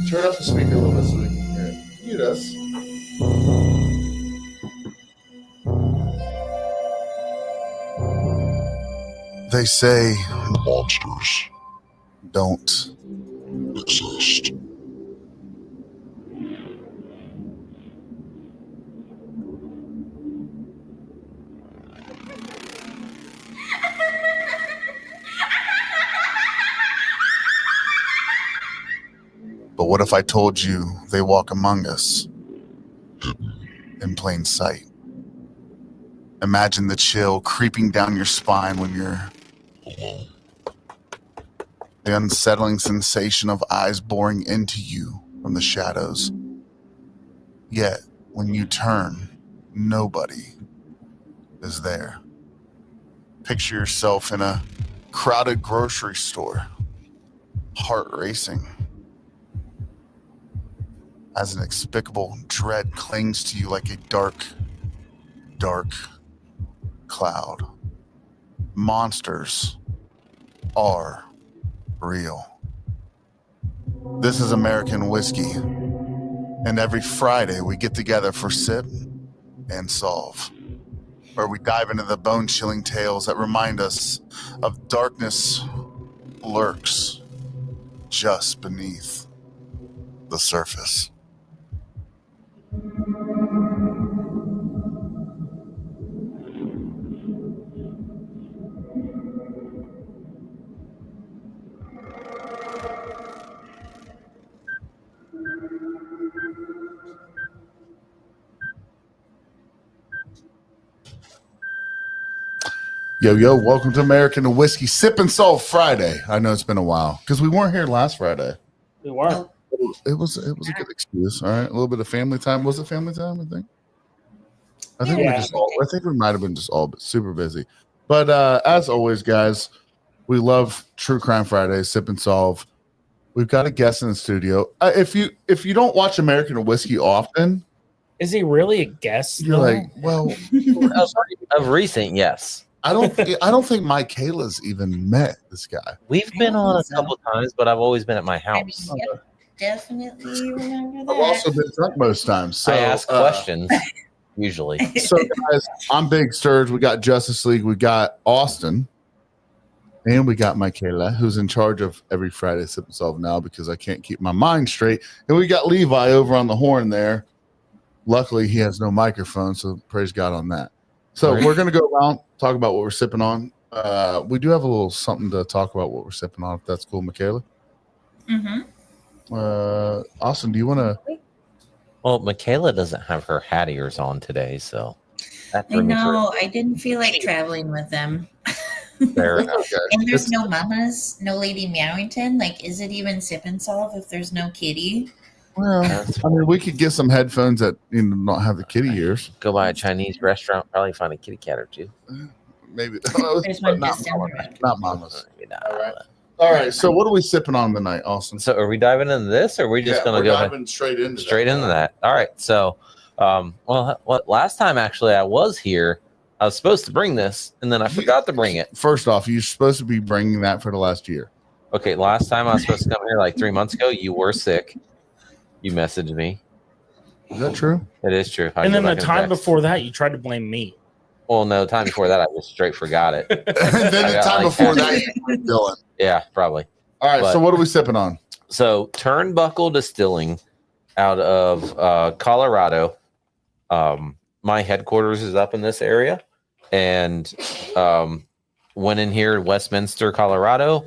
Turn up the speaker a little bit so we can hear it. Mute us. They say monsters don't exist. But what if I told you they walk among us in plain sight? Imagine the chill creeping down your spine when you're alone. The unsettling sensation of eyes boring into you from the shadows. Yet, when you turn, nobody is there. Picture yourself in a crowded grocery store, heart racing, as an inexplicable dread clings to you like a dark, dark cloud. Monsters are real. This is American Whiskey, and every Friday we get together for Sip and Solve, where we dive into the bone-chilling tales that remind us of darkness lurks just beneath the surface. Yo, welcome to American Whiskey Sip and Solve Friday. I know it's been a while because we weren't here last Friday. We weren't. It was a good excuse. All right, a little bit of family time. Was it family time? I think we might have been just all super busy. But as always, guys, we love True Crime Friday, Sip and Solve. We've got a guest in the studio. If you don't watch American Whiskey often, is he really a guest? You're like, well, of recent, yes. I don't think Michaela's even met this guy. We've been on a couple times, but I've always been at my house. I mean, yep, definitely remember that. I've also been drunk most times. So I ask questions usually. So guys, I'm Big Sturge. We got Justice League. We got Austin. And we got Michaela, who's in charge of every Friday Sip and Solve now because I can't keep my mind straight. And we got Levi over on the horn there. Luckily, he has no microphone, so praise God on that. So we're going to go around, talk about what we're sipping on. We do have a little something to talk about what we're sipping on, if that's cool, Michaela. Mm-hmm. Austin, do you want to? Well, Michaela doesn't have her hat ears on today, so. I know. I didn't feel like traveling with them. Fair enough. Okay. And there's no mamas, no Lady Meowington. Like, is it even Sip and Solve if there's no kitty? Well, I mean, we could get some headphones that don't have the kitty ears. Go by a Chinese restaurant, probably find a kitty cat or two. Maybe. There's one just down the road. Not mamas. All right. So what are we sipping on tonight, Austin? So are we diving into this, or are we just going to go diving straight into that? All right. So, last time actually I was here, I was supposed to bring this, and then I forgot to bring it. First off, you're supposed to be bringing that for the last year. Okay. Last time I was supposed to come here like 3 months ago, you were sick. You messaged me. Is that true? It is true. And then the time before that, you tried to blame me. Well, no, the time before that, I just straight forgot it. And then the time before that, you were Dylan. Yeah, probably. All right, so what are we sipping on? So Turnbuckle Distilling out of Colorado. My headquarters is up in this area. And went in here in Westminster, Colorado.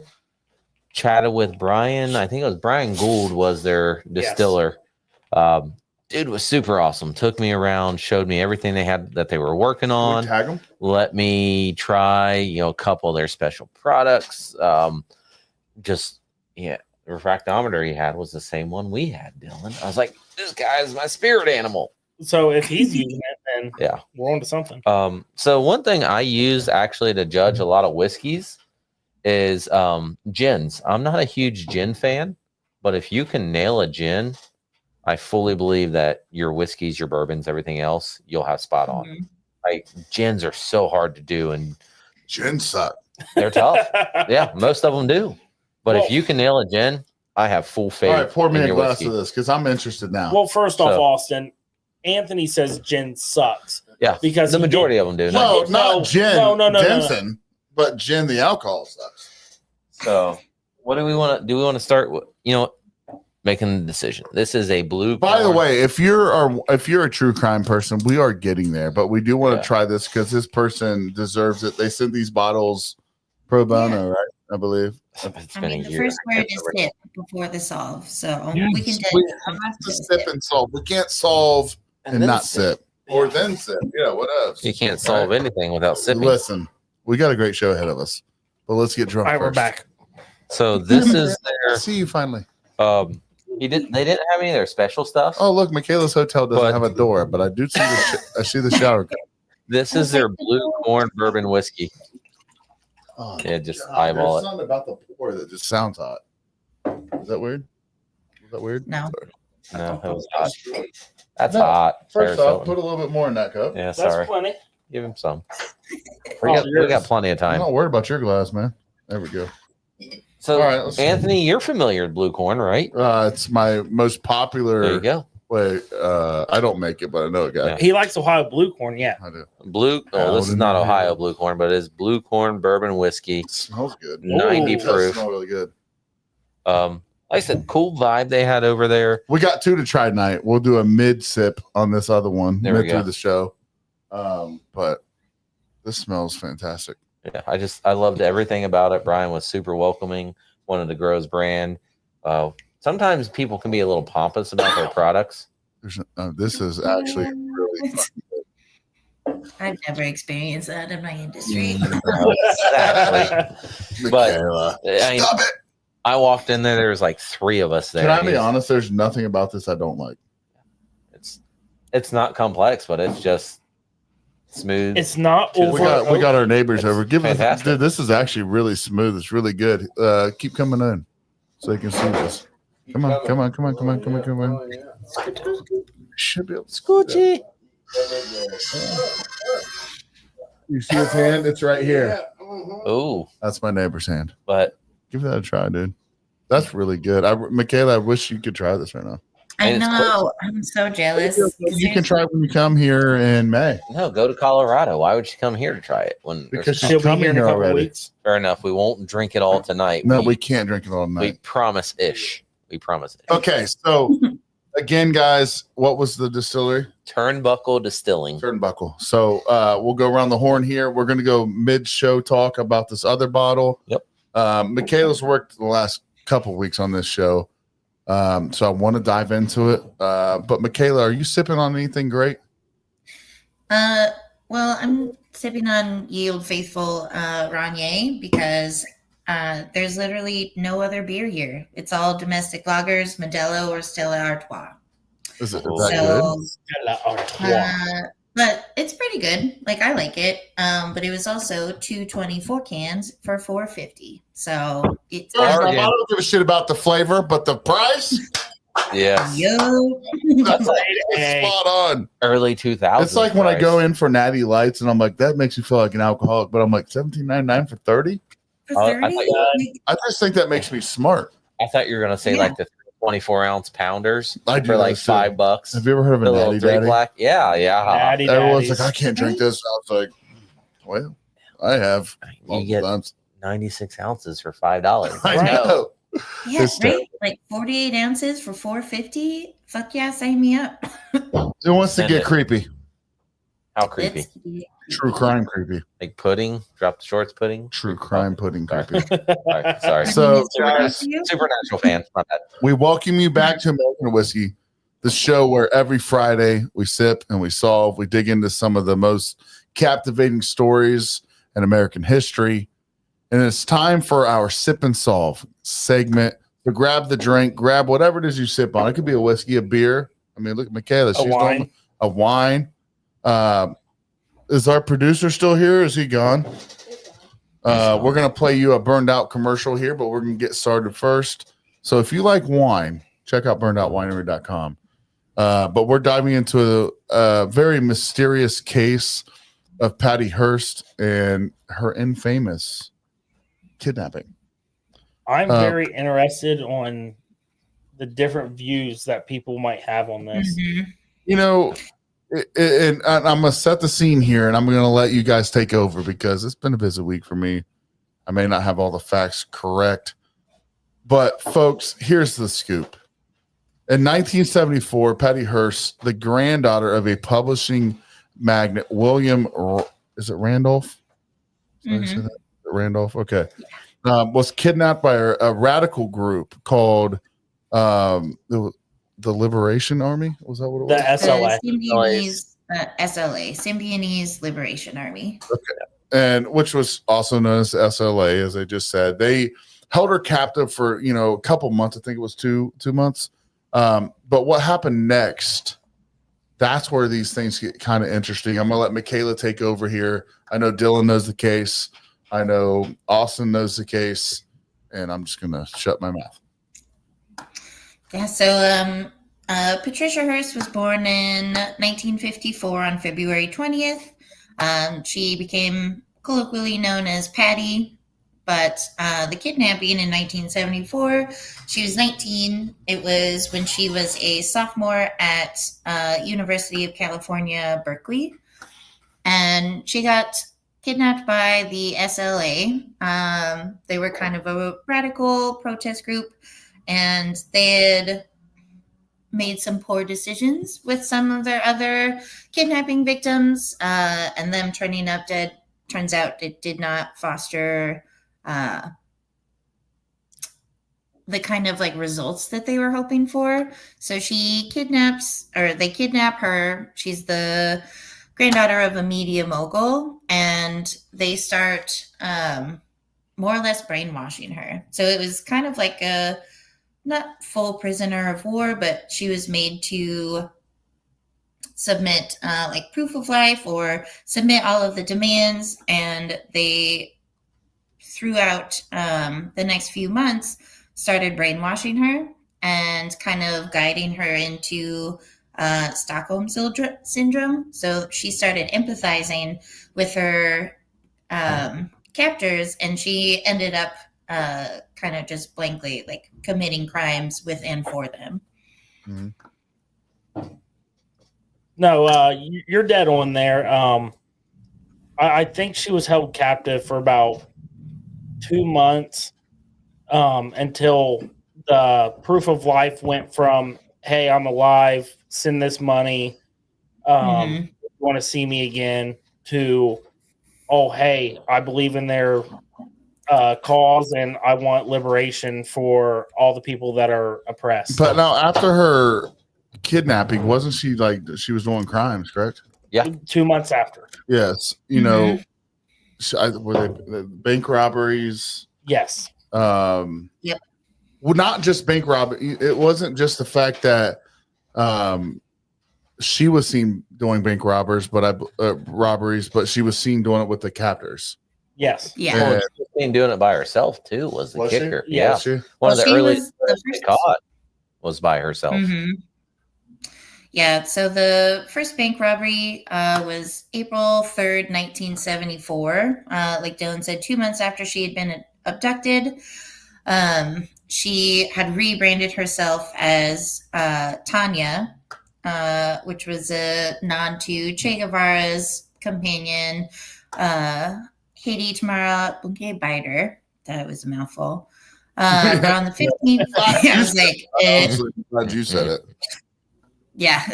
Chatted with Brian. I think it was Brian Gould was their distiller. Yes. Dude was super awesome. Took me around, showed me everything they had that they were working on. Tag them? Let me try, a couple of their special products. The refractometer he had was the same one we had, Dylan. I was like, this guy is my spirit animal. So if he's using it, then yeah, we're on to something. So one thing I use actually to judge a lot of whiskeys is gins. I'm not a huge gin fan, but if you can nail a gin, I fully believe that your whiskeys, your bourbons, everything else, you'll have spot on. Mm-hmm. Like gins are so hard to do, and gins suck. They're tough. Yeah, most of them do. But if you can nail a gin, I have full faith. All right, pour me in a your glass whiskey. of this because I'm interested now. Well, first off, So- Austin, Anthony says gin sucks. Yeah, because the he majority of them do. No, No, not gin. no. Denson, but gin, the alcohol sucks. So, what do we want to do? We want to start with, making the decision. This is a blue. By the corn. way, if you're a true crime person, we are getting there, but we do want to Yeah. try this because this person deserves it. They sent these bottles pro bono, right? I believe. It's I been mean, a the year. first I word can't is remember. sip before the solve. So Yes. we can do We have to sip and solve. We can't solve and then not sip. Or then sip. Yeah, what else? You can't solve Right? anything without sipping. Listen, we got a great show ahead of us, but let's get drunk All right, first. we're back. So this is I their. see you finally. They didn't have any of their special stuff. Oh, look, Michaela's hotel doesn't But- have a door, but I do see I see the shower. This is their blue corn bourbon whiskey. Oh, Yeah, just God, eyeball there's it. something about the pour that just sounds hot. Is that weird? Is that weird? No. Sorry. No, it was hot. That's No, hot. First Paris off, Hilton. put a little bit more in that cup. Yeah, That's sorry. plenty. Give him some. Oh, We got plenty of I'm time. not worried about your glass, man. There we go. So, All right, let's- Anthony, you're familiar with blue corn, right? It's my most popular. There you go. Way. I don't make it, but I know a guy. Yeah. He likes Ohio blue corn. Yeah. I do. Blue. Oh, Out this is in not the Ohio field. blue corn, but it is blue corn bourbon whiskey. It smells good. 90 It does proof. smell really good. Like I said, cool vibe they had over there. We got two to try tonight. We'll do a mid sip on this other one There we mid through go. the show. But this smells fantastic. Yeah, I loved everything about it. Brian was super welcoming. Wanted to grow his brand. Sometimes people can be a little pompous about their products. This is actually really fun. I've never experienced that in my industry. Exactly. But Michaela, I, stop it. I walked in there. There was like 3 of us there. Can I be honest? There's nothing about this I don't like. It's not complex, but it's just smooth. It's not We over. We got our neighbors It's over. Give us, fantastic. dude. This is actually really smooth. It's really good. Keep coming in so you can see this. Come on. Should be able to Scoochie. You see his hand? It's right here. Oh, That's my neighbor's hand. but Give that a try, dude. That's really good. Michaela, I wish you could try this right now. I And it's know. I'm so jealous. You can try it when you come here in May no, go to Colorado. Why would you come here to try it? When because She'll she's be coming here in a here couple already. weeks. fair enough, we won't drink it all tonight. No, we can't drink it all we night. promise ish. We promise. Okay, so again, guys, what was the distillery? Turnbuckle Distilling. Turnbuckle. So we'll go around the horn here. We're going to go mid-show talk about this other bottle. Yep. Michaela's worked the last couple weeks on this show, so I want to dive into it. But Michaela, are you sipping on anything great? Well, I'm sipping on Yield Faithful Ranier because there's literally no other beer here. It's all domestic lagers, Modelo, or Stella Artois. Is that So, good? but it's pretty good. Like I like it. But it was also 224 cans for $4.50. So it's First off, I Bargain. don't give a shit about the flavor, but the price, Yes. yo. that's Hey. spot on. Early 2000s. It's like when I go in for Natty Lights and I'm like, that makes me feel like an alcoholic, but I'm like $17.99 for 30. For I 30? thought- Like, I just think that makes me smart. I thought you were gonna say Yeah. like the 24-ounce pounders I do for like those too. $5. Have you ever heard of a The little Natty 3 Daddy? black. Yeah. Natty Everyone's Daddies. like, I can't drink this. I was like, well, I have. You multiple get times. 96 ounces for $5. I Right. know. yeah, It's right? Like 48 ounces for $4.50. Fuck yeah, sign me up. It wants to Send get it. creepy. How creepy. Let's get True crime creepy. Like pudding. Drop the shorts pudding. True crime pudding Sorry. creepy. Sorry. So, guys, Supernatural fan. My bad. we welcome you back to American Whiskey, the show where every Friday we sip and we solve. We dig into some of the most captivating stories in American history. And it's time for our sip and solve segment. So grab the drink, grab whatever it is you sip on. It could be a whiskey, a beer. I mean, look at Michaela. She's wine. doing a wine. Is our producer still here? Is he gone? We're going to play you a burned out commercial here, but we're going to get started first. So if you like wine, check out burnedoutwinery.com. But we're diving into a very mysterious case of Patty Hearst and her infamous kidnapping. I'm very interested on the different views that people might have on this. Mhm. You know, and I'm gonna set the scene here, and I'm gonna let you guys take over because it's been a busy week for me. I may not have all the facts correct, but folks, here's the scoop. In 1974, Patty Hearst, the granddaughter of a publishing magnate, William, is it Randolph? Did I say that? Randolph? Okay. Was kidnapped by a radical group called the Liberation Army. Was that what it The was? SLA. The Symbionese SLA, Symbionese Liberation Army. And which was also known as SLA, as I just said. They held her captive for a couple months. I think it was two months. But what happened next? That's where these things get kind of interesting. I'm gonna let Michaela take over here. I know Dylan knows the case. I know Austin knows the case, and I'm just gonna shut my mouth. Yeah, so Patricia Hearst was born in 1954 on February 20th. She became colloquially known as Patty, but the kidnapping in 1974, she was 19. It was when she was a sophomore at University of California, Berkeley, and she got kidnapped by the SLA. They were kind of a radical protest group, and they had made some poor decisions with some of their other kidnapping victims, and them turning up dead. Turns out it did not foster the kind of like results that they were hoping for. So they kidnap her. She's the granddaughter of a media mogul, and they start more or less brainwashing her. So it was kind of like a not full prisoner of war, but she was made to submit like proof of life or submit all of the demands, and they throughout the next few months started brainwashing her and kind of guiding her into Stockholm syndrome. So she started empathizing with her captors, and she ended up kind of just blankly like committing crimes with and for them. Mm-hmm. No, you're dead on there. I think she was held captive for about 2 months until the proof of life went from, hey, I'm alive, send this money, you want to see me again, to, oh, hey, I believe in their cause and I want liberation for all the people that are oppressed. But now, after her kidnapping, wasn't she like she was doing crimes, correct? Yeah. 2 months after. Yes. Were they bank robberies? Yes. Yep. Well, not just bank robbery. It wasn't just the fact that she was seen doing bank robberies, but she was seen doing it with the captors. Yes. Yeah. Well, she was seen doing it by herself too. Was the Was kicker? she? Yeah. Was she? One of the she earliest was the they first- caught was by herself. Yeah, so the first bank robbery was April 3rd, 1974. Like Dylan said, 2 months after she had been abducted. She had rebranded herself as Tanya, which was a nod to Che Guevara's companion, Haiti Tamara Bunke Biter. That was a mouthful. But on the 15th, I was like, I'm glad you said it. yeah.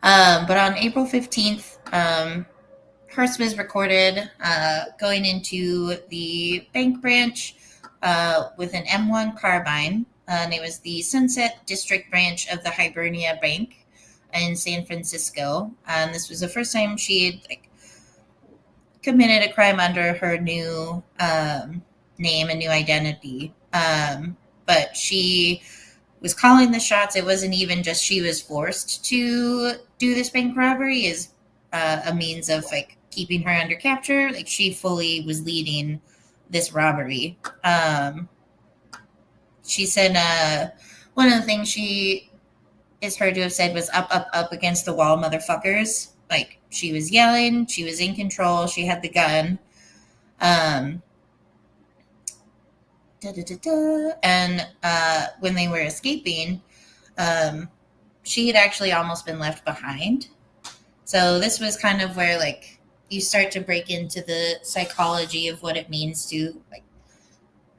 But on April 15th, Hearst was recorded going into the bank branch with an M1 carbine. And it was the Sunset District branch of the Hibernia Bank in San Francisco. And this was the first time she had committed a crime under her new name and new identity. But she was calling the shots. It wasn't even just she was forced to do this bank robbery as a means of keeping her under capture. She fully was leading this robbery. She said one of the things she is heard to have said was up, up, up against the wall, motherfuckers. She was yelling, she was in control, she had the gun. And when they were escaping, she had actually almost been left behind. So this was kind of where like you start to break into the psychology of what it means to like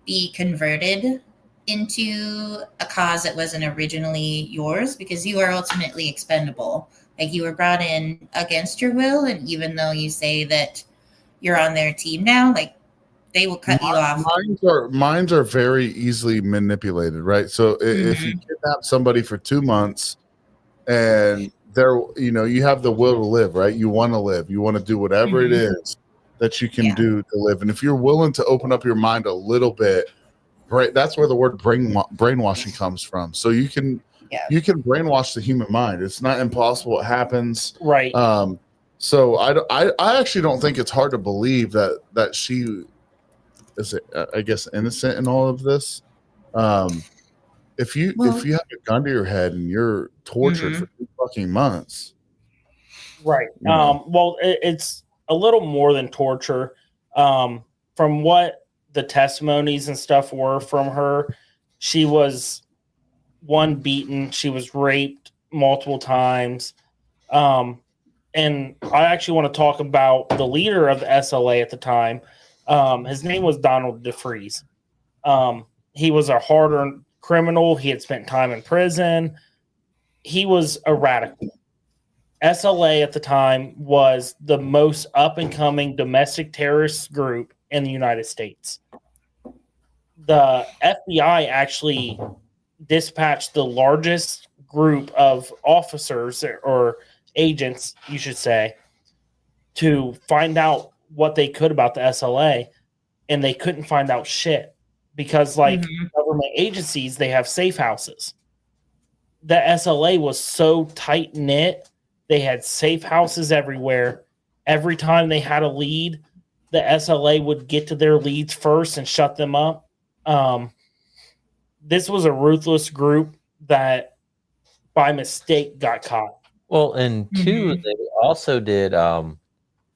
be converted into a cause that wasn't originally yours, because you are ultimately expendable. Like you were brought in against your will, and even though you say that you're on their team now, like they will cut you off. Minds are very easily manipulated, right? So if you kidnap somebody for 2 months and they're, you have the will to live, right? You want to live. You want to do whatever it is that you can do to live. And if you're willing to open up your mind a little bit, right, that's where the word brainwashing comes from. So you can brainwash the human mind. It's not impossible. It happens. Right. So I actually don't think it's hard to believe that she is, I guess, innocent in all of this. If you have a gun to your head and you're tortured for 2 fucking months, right? Well, it's a little more than torture. From what the testimonies and stuff were from her, she was beaten. She was raped multiple times. And I actually want to talk about the leader of the SLA at the time. His name was Donald DeFries. He was a hard-earned criminal. He had spent time in prison. He was a radical. SLA at the time was the most up-and-coming domestic terrorist group in the United States. The FBI actually dispatched the largest group of officers or agents, you should say, to find out what they could about the SLA, and they couldn't find out shit because, like government agencies, they have safe houses. The SLA was so tight knit; they had safe houses everywhere. Every time they had a lead, the SLA would get to their leads first and shut them up. This was a ruthless group that, by mistake, got caught. Well, and two, they also did.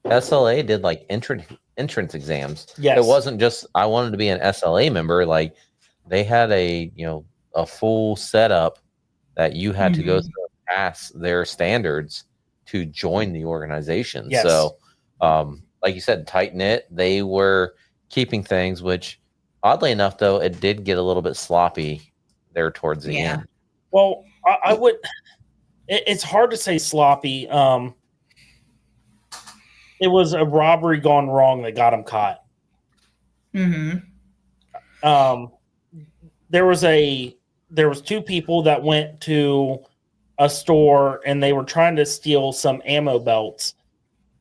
SLA did like entrance exams. Yes. It wasn't just I wanted to be an SLA member. Like they had a full setup that you had to go through and pass their standards to join the organization. Yes. So, like you said, tight knit. They were keeping things, which oddly enough, though, it did get a little bit sloppy there towards the end. Well, I would. It's hard to say sloppy. It was a robbery gone wrong that got him caught. There was 2 people that went to a store and they were trying to steal some ammo belts,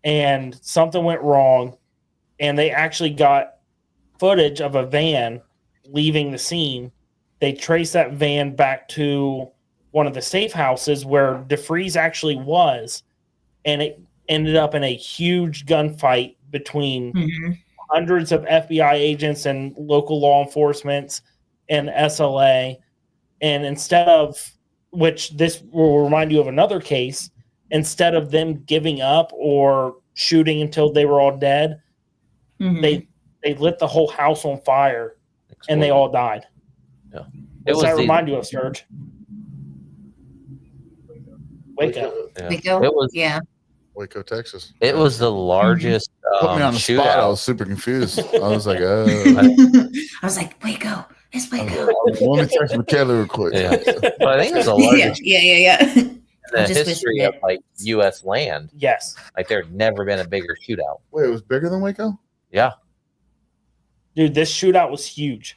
and something went wrong, and they actually got footage of a van leaving the scene. They traced that van back to one of the safe houses where DeFries actually was, and it ended up in a huge gunfight between hundreds of FBI agents and local law enforcement and SLA. And instead of, which this will remind you of another case, instead of them giving up or shooting until they were all dead, they lit the whole house on fire and they all died. Yeah. What does that remind you of, Sturge? Waco. Yeah. Waco? It was, Waco, Texas. It was the largest Put me on the shootout. spot. I was super confused. I was like, I was like, Waco. It's Waco. Let me text Michaela real quick. Yeah. But I think it's the largest in the history of like U.S. land. Yes. Like there had never been a bigger shootout. Wait, it was bigger than Waco? Yeah. Dude, this shootout was huge.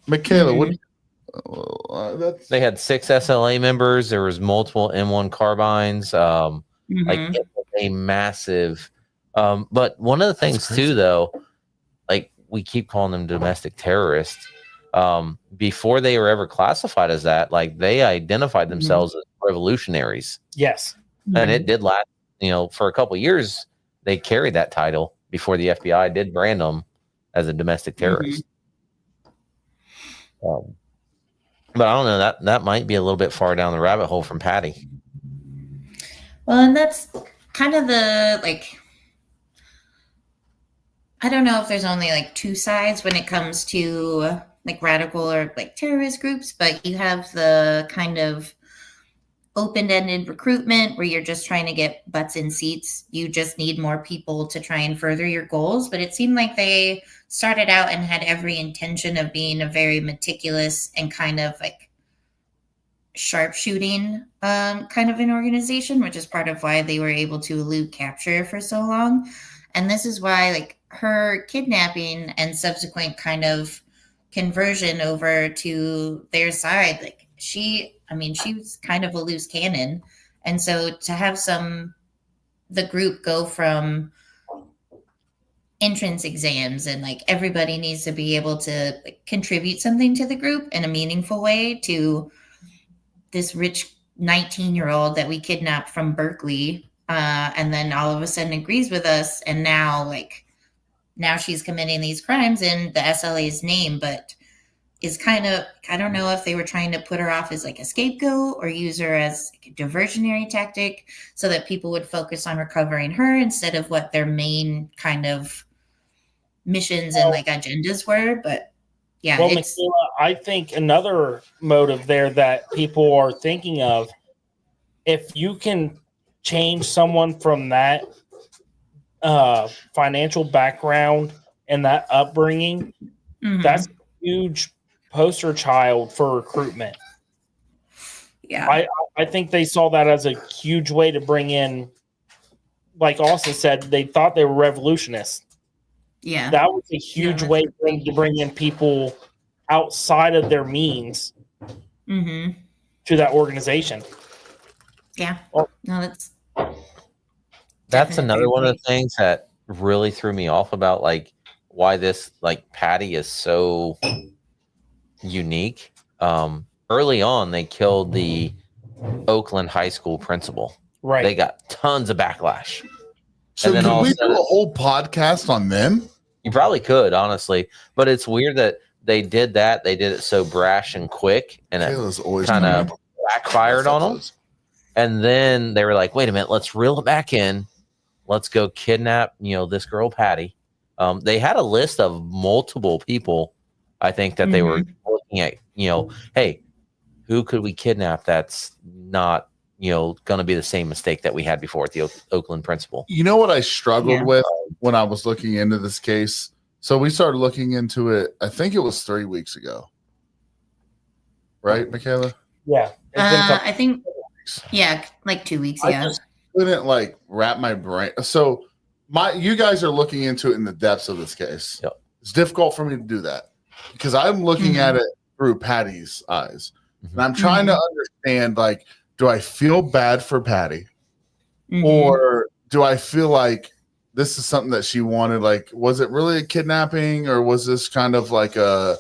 Michaela, what? They had 6 SLA members. There was multiple M1 carbines. Like it was a massive. But one of the things too, though, like we keep calling them domestic terrorists. Before they were ever classified as that, like they identified themselves as revolutionaries. Yes. And it did last, for a couple of years, they carried that title before the FBI did brand them as a domestic terrorist. But I don't know, that might be a little bit far down the rabbit hole from Patty. Well, and that's kind of the, like, I don't know if there's only like 2 sides when it comes to like radical or like terrorist groups, but you have the kind of open-ended recruitment where you're just trying to get butts in seats. You just need more people to try and further your goals. But it seemed like they started out and had every intention of being a very meticulous and kind of like sharpshooting kind of an organization, which is part of why they were able to elude capture for so long. And this is why like her kidnapping and subsequent kind of conversion over to their side, like she was kind of a loose cannon. And so to have the group go from entrance exams and like everybody needs to be able to like, contribute something to the group in a meaningful way to this rich 19-year-old that we kidnapped from Berkeley, and then all of a sudden agrees with us. And now she's committing these crimes in the SLA's name, but is kind of, I don't know if they were trying to put her off as like a scapegoat or use her as like a diversionary tactic so that people would focus on recovering her instead of what their main kind of missions and like agendas were. But yeah, well, Michaela, I think another motive there that people are thinking of, if you can change someone from that financial background and that upbringing, that's a huge poster child for recruitment. Yeah, I think they saw that as a huge way to bring in, like Austin said, they thought they were revolutionists. Yeah, that was a huge way for them to bring in people outside of their means to that organization. Yeah, well, no, that's another one of the things that really threw me off about like why this like Patty is so unique. Early on, they killed the Oakland high school principal. Right. They got tons of backlash. So could we do a whole podcast on them? You probably could, honestly. But it's weird that they did that. They did it so brash and quick, and it kind of backfired on them. And then they were like, wait a minute, let's reel it back in. Let's go kidnap, this girl, Patty. They had a list of multiple people, I think, that they were looking at, hey, who could we kidnap that's not, going to be the same mistake that we had before at the Oakland principal. You know what I struggled with when I was looking into this case? So we started looking into it, I think it was 3 weeks ago. Right, Michaela? Yeah. I think, like 2 weeks. I just couldn't like wrap my brain. So you guys are looking into it in the depths of this case. Yep. It's difficult for me to do that because I'm looking at it through Patty's eyes. And I'm trying to understand, like, do I feel bad for Patty? Or do I feel like this is something that she wanted? Like, was it really a kidnapping, or was this kind of like a,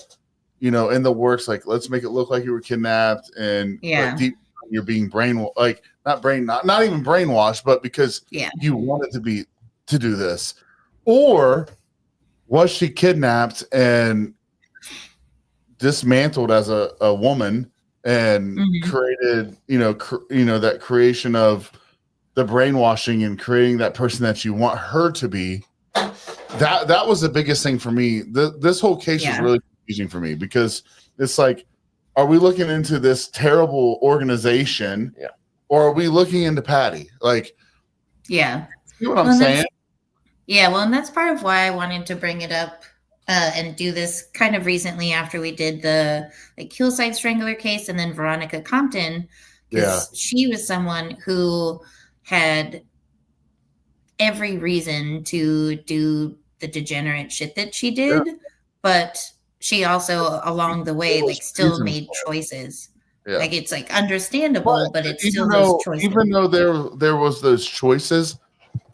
in the works, like, let's make it look like you were kidnapped and deep you're being brainwashed, like not even brainwashed, but because you wanted to do this? Or was she kidnapped and dismantled as a woman and created, that creation of the brainwashing and creating that person that you want her to be? That was the biggest thing for me. This whole case was really confusing for me because it's like, are we looking into this terrible organization or are we looking into Patty? Like, see what I'm saying? Yeah, well, and that's part of why I wanted to bring it up and do this kind of recently after we did the Hillside Strangler case and then Veronica Compton, because she was someone who had every reason to do the degenerate shit that she did, but she also along the way still made choices. Like, it's like understandable, but it's still those choices. Even though there was those choices,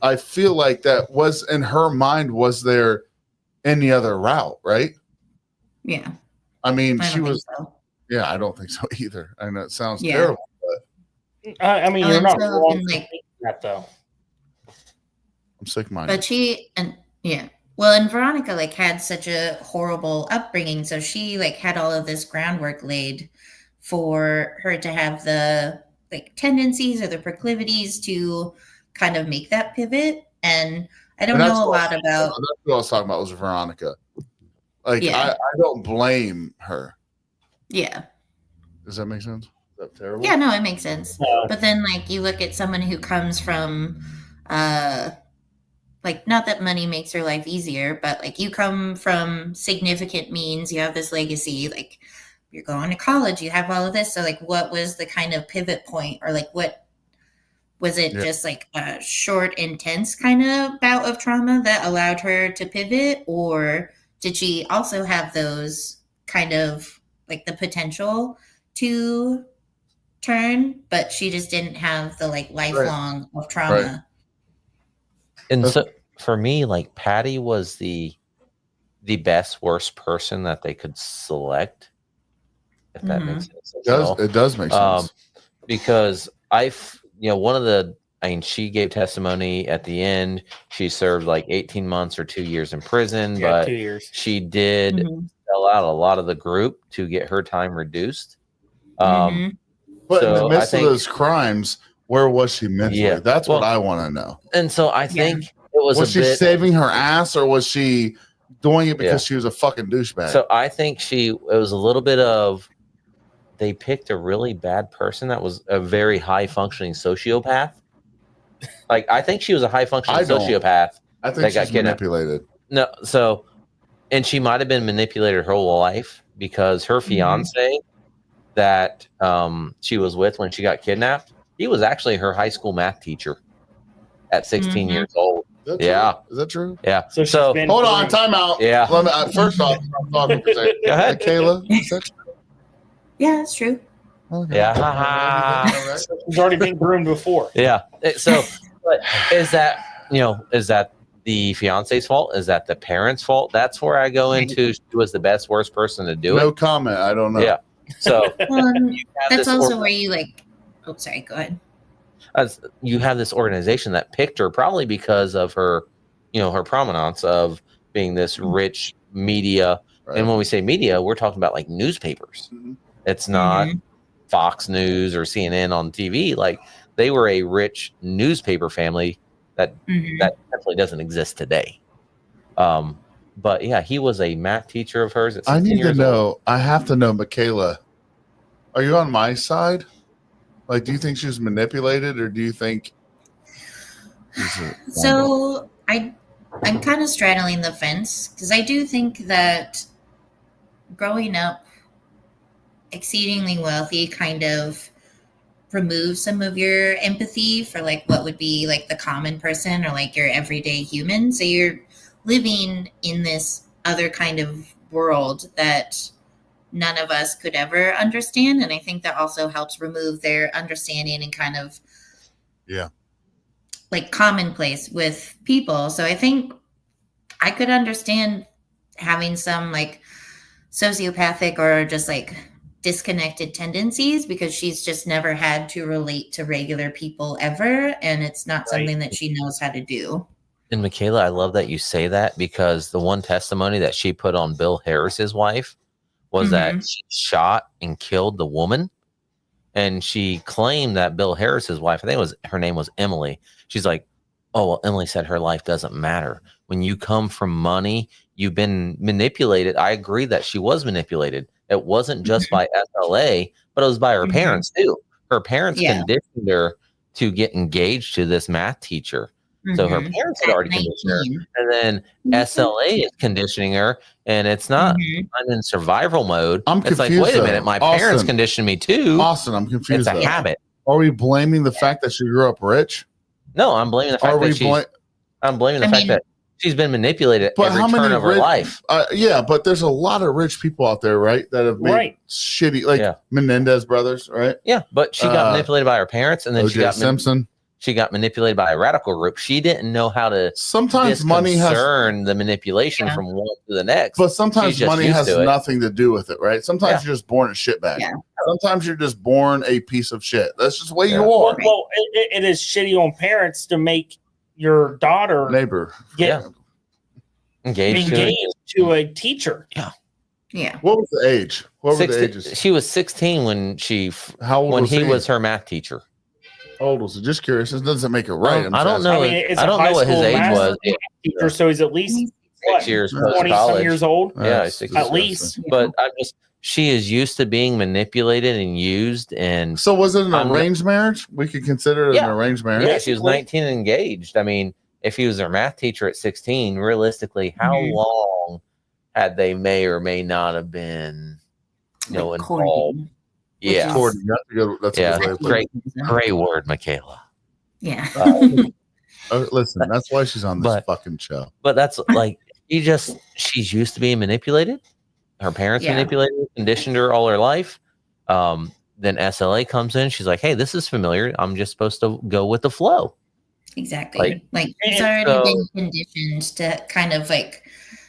I feel like that was in her mind. Was there any other route, right? Yeah. I mean, I she was. so. Yeah, I don't think so either. I know it sounds terrible, but I mean, you're not wrong to think that, though. I'm sick-minded. But well, and Veronica had such a horrible upbringing, so she had all of this groundwork laid for her to have the tendencies or the proclivities to kind of make that pivot. And I don't know a lot about. That's what I was talking about was Veronica. Like Yeah. I don't blame her. Yeah. Does that make sense? Is that terrible? Yeah, no, it makes sense. No. But then like you look at someone who comes from like not that money makes your life easier, but like you come from significant means, you have this legacy, like you're going to college, you have all of this. So like what was the kind of pivot point, or like what was it? Just like a short, intense kind of bout of trauma that allowed her to pivot? Or did she also have those kind of like the potential to turn, but she just didn't have the like lifelong of trauma? Right. And so for me, like Patty was the best worst person that they could select, if that makes sense. It does make sense. Because one of the, I mean, she gave testimony at the end. She served like 18 months or 2 years in prison, but 2 years. she did sell out a lot of the group to get her time reduced. But in the midst of those crimes, where was she mentally? Yeah. That's what I want to know. And so I think it was she saving her ass, or was she doing it because she was a fucking douchebag? So I think it was a little bit of, they picked a really bad person that was a very high functioning sociopath. Like I think she was a high functioning sociopath. I think she's manipulated. No, so, and she might have been manipulated her whole life, because her fiance that she was with when she got kidnapped, he was actually her high school math teacher at 16 years old. Is that true? Yeah. So hold on, time out. Yeah. Let me, first off, I'm talking for a second. Go ahead, Kayla. Is that true? Yeah, it's true. Okay. Yeah. She's already been groomed before. Yeah. So, but is that the fiance's fault? Is that the parents' fault? That's where I go into. She was the best, worst person to do it. No comment. I don't know. Yeah. So that's also where you like. Oh, sorry. Go ahead. You have this organization that picked her probably because of her, her prominence of being this rich media. Right. And when we say media, we're talking about like newspapers. It's not Fox News or CNN on TV. Like they were a rich newspaper family that definitely doesn't exist today. But yeah, he was a math teacher of hers. At 16 I need to know. old. I have to know, Michaela. Are you on my side? Like, do you think she was manipulated, or do you think? So I'm kind of straddling the fence, because I do think that growing up exceedingly wealthy kind of removes some of your empathy for like what would be like the common person or like your everyday human. So you're living in this other kind of world that none of us could ever understand. And I think that also helps remove their understanding and kind of like commonplace with people. So I think I could understand having some like sociopathic or just like disconnected tendencies, because she's just never had to relate to regular people ever, and it's not something that she knows how to do. And Michaela, I love that you say that, because the one testimony that she put on Bill Harris's wife was that she shot and killed the woman, and she claimed that Bill Harris's wife, I think her name was Emily. She's like, oh, well, Emily said her life doesn't matter. When you come from money, you've been manipulated. I agree that she was manipulated. It wasn't just by SLA, but it was by her parents too. Her parents conditioned her to get engaged to this math teacher. So her parents had already conditioned her. And then SLA is conditioning her, and it's not, I'm in survival mode. It's like, wait a minute, my parents conditioned me too. Austin, I'm confused. It's a habit. Are we blaming the fact that she grew up rich? No, I'm blaming the fact I'm blaming the fact that she's been manipulated every turn of her life. Yeah, but there's a lot of rich people out there, right? That have made shitty, like Menendez brothers, right? Yeah, but she got manipulated by her parents, and then she got manipulated by a radical group. She didn't know how to sometimes money has the manipulation from one to the next. But sometimes money has nothing to do with it, right? Sometimes you're just born a shitbag. Yeah. Sometimes you're just born a piece of shit. That's just the way you are. Well, it is shitty on parents to make your daughter get engaged to a teacher. Yeah. What was the age? What were the ages? She was 16 when he was her math teacher. How old was it? Just curious. It doesn't make it right. I don't know. I don't know what his age was. Teacher, so he's at least 6 years 20 some post-college. years old. Yeah, That's 60. At least. But she is used to being manipulated and used. And So was it an I'm- arranged marriage? We could consider it an Yeah. arranged marriage. yeah, she was 19 and engaged. I mean, if he was their math teacher at 16, realistically, how Mhm. long had they may or may not have been, Like involved? courting, which Yeah. is- Courtney, that's a Yeah. good way to put Great, it. great word, Michaela. Yeah. Listen, that's why she's on this But- fucking show. But that's like she's used to being manipulated. Her parents Yeah. manipulated her, conditioned her all her life. Then SLA comes in. She's like, "Hey, this is familiar. I'm just supposed to go with the flow." Exactly. Like he's and already so- been conditioned to kind of like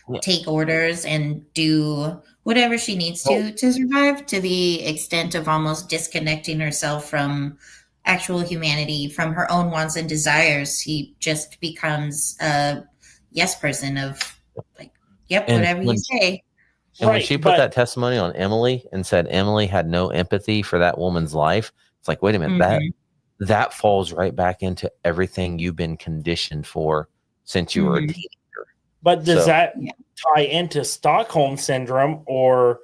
Yeah. take orders and do whatever she needs to survive, to the extent of almost disconnecting herself from actual humanity, from her own wants and desires. He just becomes a yes person of like, yep, And whatever you when- say. And when Right, she put but- that testimony on Emily and said Emily had no empathy for that woman's life, it's like, wait a minute, Mhm. that falls right back into everything you've been conditioned for since you were a Mhm. teenager. But does So- that Yeah. tie into Stockholm syndrome, or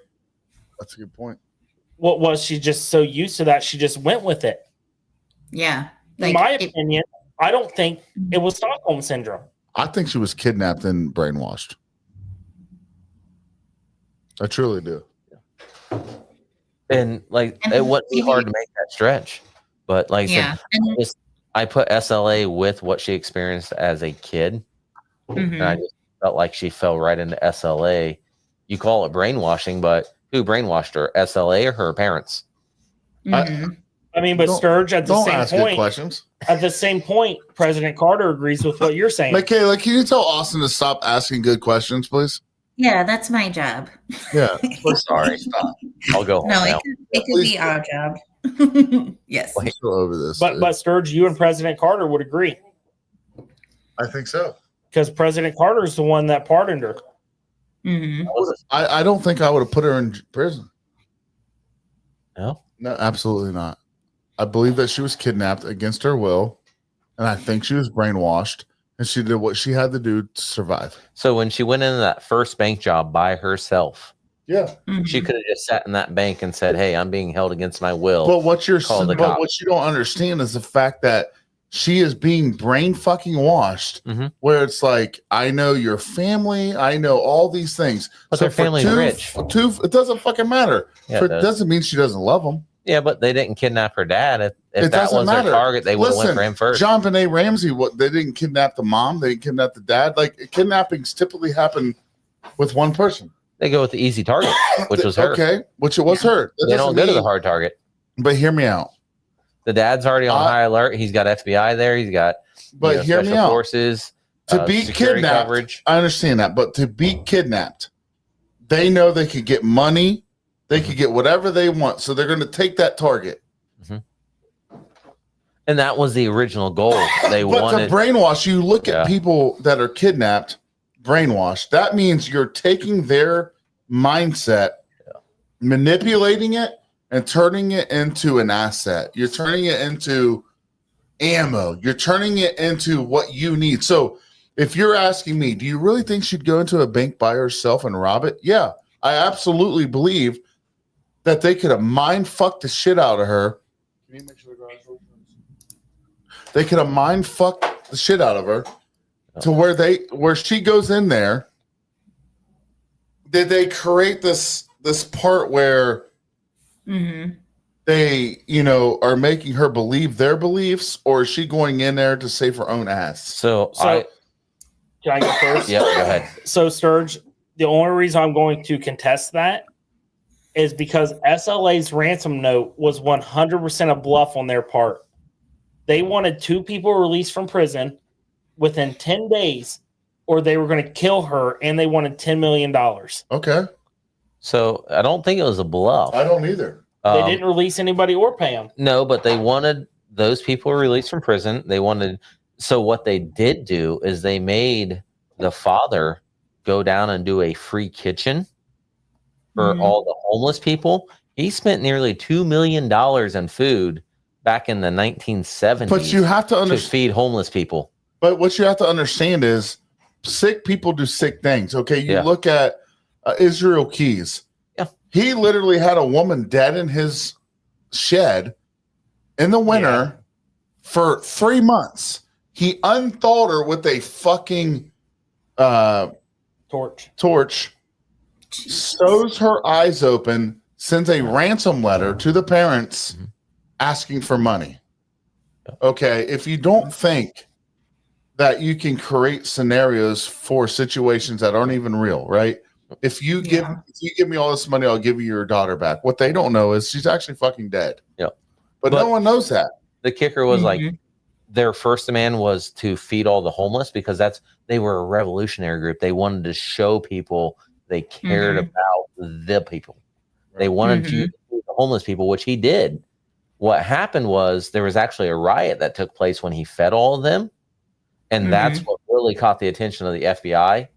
That's a good point. what was she just so used to that she just went with it? Yeah. In my opinion, I don't think it was Stockholm syndrome. I think she was kidnapped and brainwashed. I truly do. And like, And it wouldn't be maybe- hard to make that stretch. But like I yeah. said, And, I put SLA with what she experienced as a kid. And I mhm. just felt like she fell right into SLA. You call it brainwashing, but who brainwashed her? SLA or her parents? Mhm. I mean, but Don't- Sturge, at the Don't same ask good point, questions. President Carter agrees with what you're saying. Michaela, can you tell Austin to stop asking good questions, please? Yeah, that's my job. Yeah. We're sorry. I'll go home No, now. it could Please be do. our job. Yes. I'm still over this. But Sturge, you and President Carter would agree, I think so. because President Carter is the one that pardoned her. Mhm. I don't think I would have put her in prison. No? No, absolutely not. I believe that she was kidnapped against her will, and I think she was brainwashed, and she did what she had to do to survive. So when she went into that first bank job by herself, Yeah. Mhm. she could have just sat in that bank and said, "Hey, I'm being held against my will." But what Call the cops. what you don't understand is the fact that she is being brain fucking washed, Mhm. where it's like, I know your family, I know all these things. But their family's rich. It doesn't fucking matter. Yeah, It it does. doesn't mean she doesn't love them. Yeah, but they didn't kidnap her dad. If It that doesn't was matter. their target, they would have went Listen, for him first. John Benet Ramsey, what they didn't kidnap the mom, they didn't kidnap the dad. Like kidnappings typically happen with one person. They go with the easy target, which was her. Okay, which it was her. That They don't doesn't go to the mean- hard target. But hear me out. The dad's already on high alert. He's got FBI there. He's got But hear me special out. forces. To be security kidnapped, coverage. I understand that, but to be kidnapped, they know they could get money, they could get whatever they want, so they're going to take that target. And that was the original goal. They But wanted. to brainwash, you look at Yeah. people that are kidnapped, brainwashed. That means you're taking their mindset, manipulating it, and turning it into an asset. You're turning it into ammo. You're turning it into what you need. So if you're asking me, do you really think she'd go into a bank by herself and rob it? Yeah, I absolutely believe that they could have mind fucked the shit out of her. Can you make sure the garage opens? They could have mind fucked the shit out of her to where she goes in there. Did they create this part where Mhm. they, are making her believe their beliefs, or is she going in there to save her own ass? So, So, can I go first? yeah, go ahead. So, Sturge, the only reason I'm going to contest that is because SLA's ransom note was 100% a bluff on their part. They wanted 2 people released from prison within 10 days, or they were going to kill her, and they wanted $10 million. Okay, So I don't think it was a bluff. I don't either. They didn't release anybody or pay them. No, but they wanted those people released from prison. They wanted. So what they did do is they made the father go down and do a free kitchen for Mhm. all the homeless people. He spent nearly $2 million in food back in the 1970s But you have to to understand. feed homeless people. But what you have to understand is sick people do sick things. Okay, you Yeah. look at Israel Keys. Yeah. He literally had a woman dead in his shed in the winter for 3 months. He unthawed her with a fucking torch, sews her eyes open, sends a ransom letter to the parents asking for money. Okay, if you don't think that you can create scenarios for situations that aren't even real, right? If you give me all this money, I'll give you your daughter back. What they don't know is she's actually fucking dead. Yeah. But no one knows that. The kicker was like their first demand was to feed all the homeless because they were a revolutionary group. They wanted to show people they cared about the people. They wanted to feed the homeless people, which he did. What happened was there was actually a riot that took place when he fed all of them. And that's what really caught the attention of the FBI.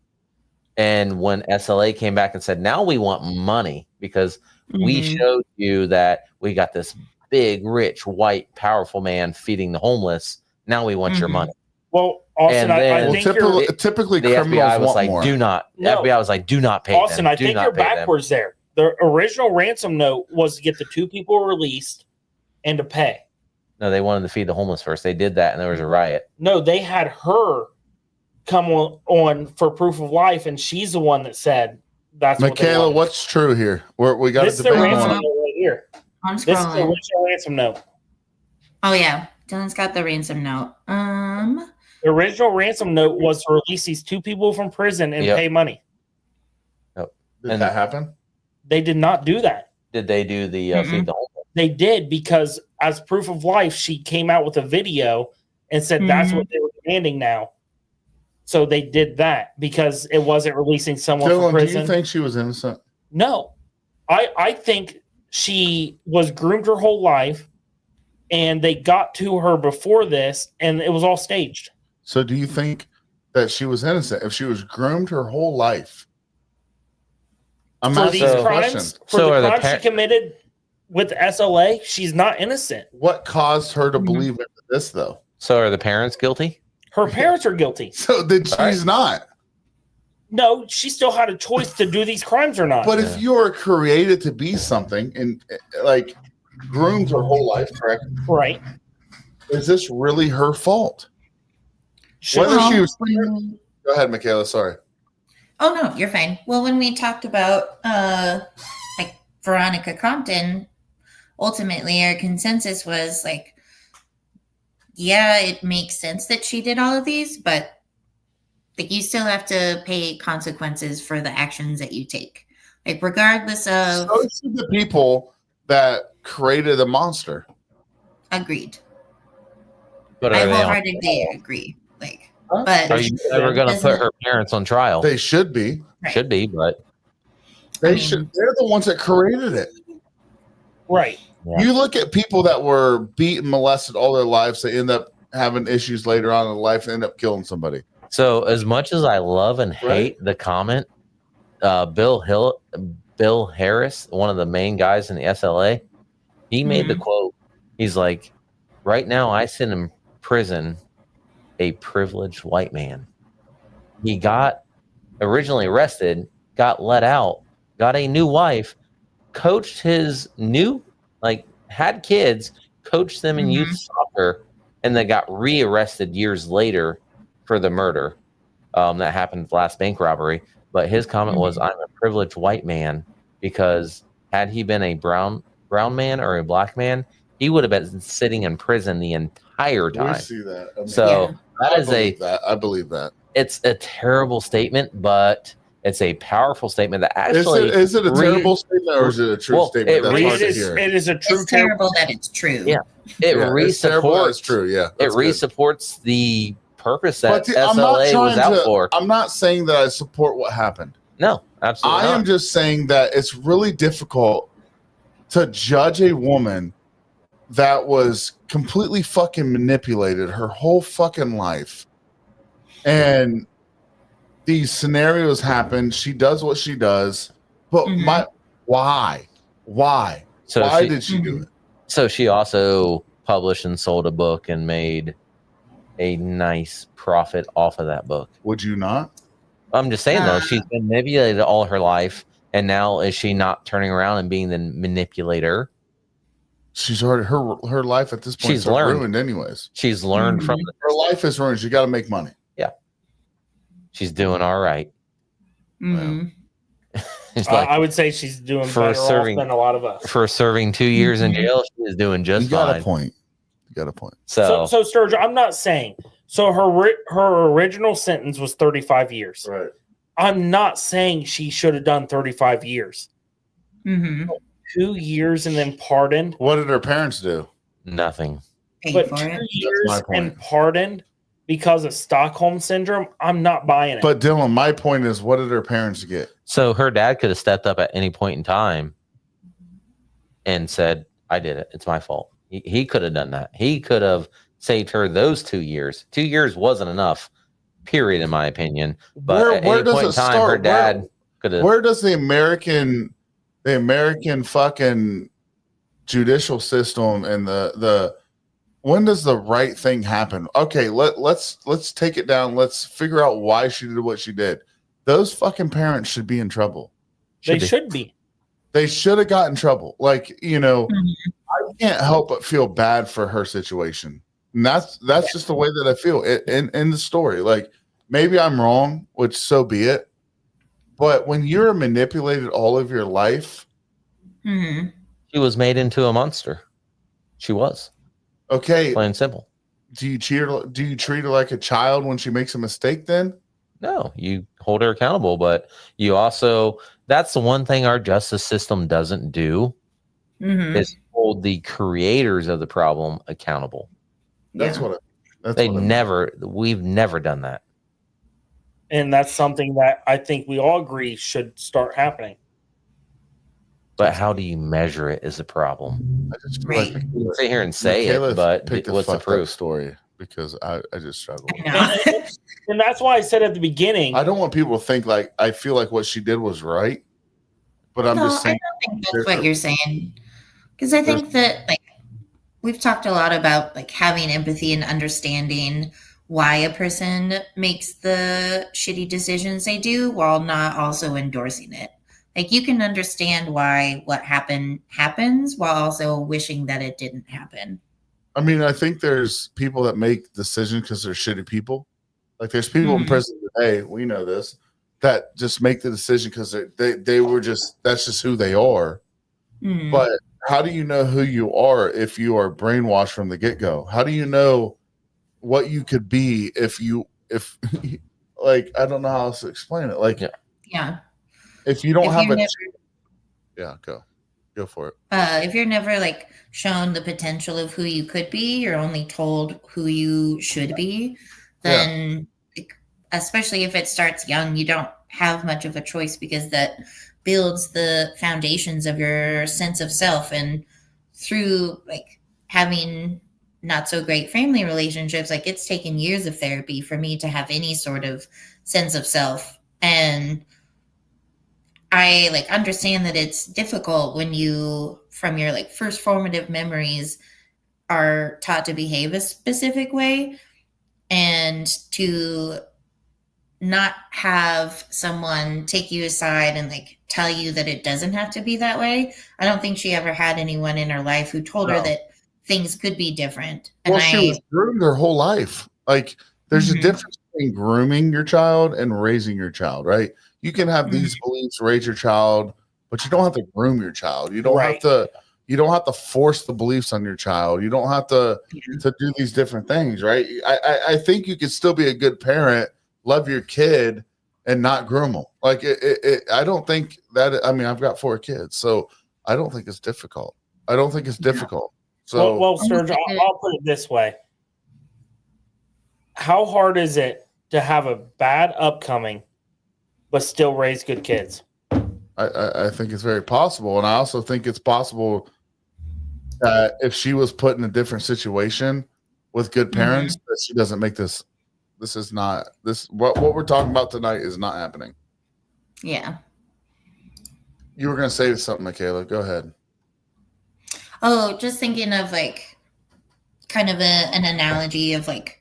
And when SLA came back and said, now we want money because we showed you that we got this big, rich, white, powerful man feeding the homeless. Now we want your money. Well, Austin, I think typically the criminals FBI was want like, more. The FBI was like, do not pay Austin, them. I think you're backwards there. The original ransom note was to get the 2 people released and to pay. No, they wanted to feed the homeless first. They did that, and there was a riot. No, they had her come on for proof of life, and she's the one that said that's Michaela, what's true here? We got this a is the debate ransom on note right here. I'm This is the scrolling. original ransom note. Oh yeah, Dylan's got the ransom note. The original ransom note was to release these 2 people from prison and pay money. Did that happen? They did not do that. Did they do the feed the homeless? They did because as proof of life, she came out with a video and said that's what they were demanding now. So they did that because it wasn't releasing someone from Dylan, do prison. you think she was innocent? No. I think she was groomed her whole life and they got to her before this and it was all staged. So do you think that she was innocent if she was groomed her whole life? I'm For asking these a crimes, question. for the crimes she committed with SLA, she's not innocent. What caused her to believe into this, though? So are the parents guilty? Her parents are guilty. So then she's not. No, she still had a choice to do these crimes or not. But if you're created to be something and like groomed her whole life, correct? Right. Is this really her fault? Sure. Whether she was. Go ahead, Michaela. Sorry. Oh no, you're fine. Well, when we talked about like Veronica Compton, ultimately our consensus was like, yeah, it makes sense that she did all of these, but like you still have to pay consequences for the actions that you take. Like regardless of So should the people that created the monster. Agreed. But I are they on, wholeheartedly agree. Like but are you ever going to put her parents on trial? They should be. right. Should be, but They should. They're the ones that created it. Right. Yeah. You look at people that were beaten, molested all their lives. They end up having issues later on in life. They end up killing somebody. So as much as I love and hate the comment, Bill Harris, one of the main guys in the SLA, he made the quote. He's like, right now I sit in prison a privileged white man. He got originally arrested, got let out, got a new wife, coached his had kids, coached them in youth soccer, and then got rearrested years later for the murder that happened the last bank robbery. But his comment was, I'm a privileged white man, because had he been a brown man or a black man, he would have been sitting in prison the entire time. We see that. I mean, So I believe that. It's a terrible statement, but it's a powerful statement that actually is it a terrible statement or is it a true statement? That's hard to hear. It is a true it's terrible that it's true. Yeah. It it's terrible that it's true. Yeah. It supports the purpose that But I'm not SLA was out for. I'm not saying that I support what happened. No, absolutely I not. am just saying that it's really difficult to judge a woman that was completely fucking manipulated her whole fucking life. And these scenarios happen. She does what she does. But why? So why did she do it? So she also published and sold a book and made a nice profit off of that book. Would you not? I'm just saying though, she's been manipulated all her life, and now is she not turning around and being the manipulator? She's already her life at this point She's is learned. ruined anyways. She's learned from Her life is ruined. She got to make money. she's doing all right. Mhm. It's like I would say she's doing For better serving- off than a lot of us. for serving 2 years in jail, she is doing just You got fine. a point. You got a point. So, So Sturge, I'm not saying so. Her original sentence was 35 years. Right. I'm not saying she should have done 35 years. Mhm. 2 years and then pardoned. What did her parents do? nothing. Paid But for 2 it. years my point. and pardoned because of Stockholm syndrome. I'm not buying it. But Dylan, my point is, what did her parents get? So her dad could have stepped up at any point in time and said, "I did it. It's my fault." He could have done that. He could have saved her those 2 years. 2 years wasn't enough, period, in my opinion. But at any point in time, her dad could have. Where does the American fucking judicial system and the when does the right thing happen? Okay, let's take it down. Let's figure out why she did what she did. Those fucking parents should be in trouble. they should be. They should have got in trouble. Like, I can't help but feel bad for her situation. And that's just the way that I feel in the story. Like, maybe I'm wrong, which so be it. But when you're manipulated all of your life, Mhm. She was made into a monster. She was, okay, plain and simple. do you treat her like a child when she makes a mistake then? No, you hold her accountable, but you also, that's the one thing our justice system doesn't do Mhm. is hold the creators of the problem accountable. That's Yeah. We've never done that. And that's something that I think we all agree should start happening. But how do you measure it is the problem. I just feel Right. like You can sit here and say Michaela it, but picked a what's the fucked up proof? story because I just struggle. I know. And that's why I said at the beginning, I don't want people to think like I feel like what she did was right, but I'm No, just I saying. don't think that's what you're saying. Because I think that like we've talked a lot about like having empathy and understanding why a person makes the shitty decisions they do while not also endorsing it. Like you can understand why what happened happens while also wishing that it didn't happen. I mean, I think there's people that make decisions because they're shitty people. Like there's people in Mhm. prison today, we know this, that just make the decision because they were just that's just who they are. Mhm. But how do you know who you are if you are brainwashed from the get go? How do you know what you could be if like I don't know how else to explain it. Like Yeah. if you don't If have you're a yeah, go for it. If you're never like shown the potential of who you could be, you're only told who you should be, then especially if it starts young, you don't have much of a choice because that builds the foundations of your sense of self. And through like having not so great family relationships, like it's taken years of therapy for me to have any sort of sense of self. And I like understand that it's difficult when you, from your like first formative memories, are taught to behave a specific way, and to not have someone take you aside and like tell you that it doesn't have to be that way. I don't think she ever had anyone in her life who told her that things could be different. And Well, she was groomed her whole life. Like there's a difference between grooming your child and raising your child, right? You can have these beliefs, raise your child, but you don't have to groom your child. You don't have to force the beliefs on your child. You don't have to do these different things, right? I think you can still be a good parent, love your kid, and not groom them. Like I don't think that. I mean, I've got 4 kids, so I don't think it's difficult. I don't think it's difficult. So well, Serge, I'll put it this way: how hard is it to have a bad upcoming, but still raise good kids? I think it's very possible, and I also think it's possible that if she was put in a different situation with good parents, that she doesn't make this. This is not this. What we're talking about tonight is not happening. Yeah. You were going to say something, Michaela. Go ahead. Oh, just thinking of like kind of an analogy of like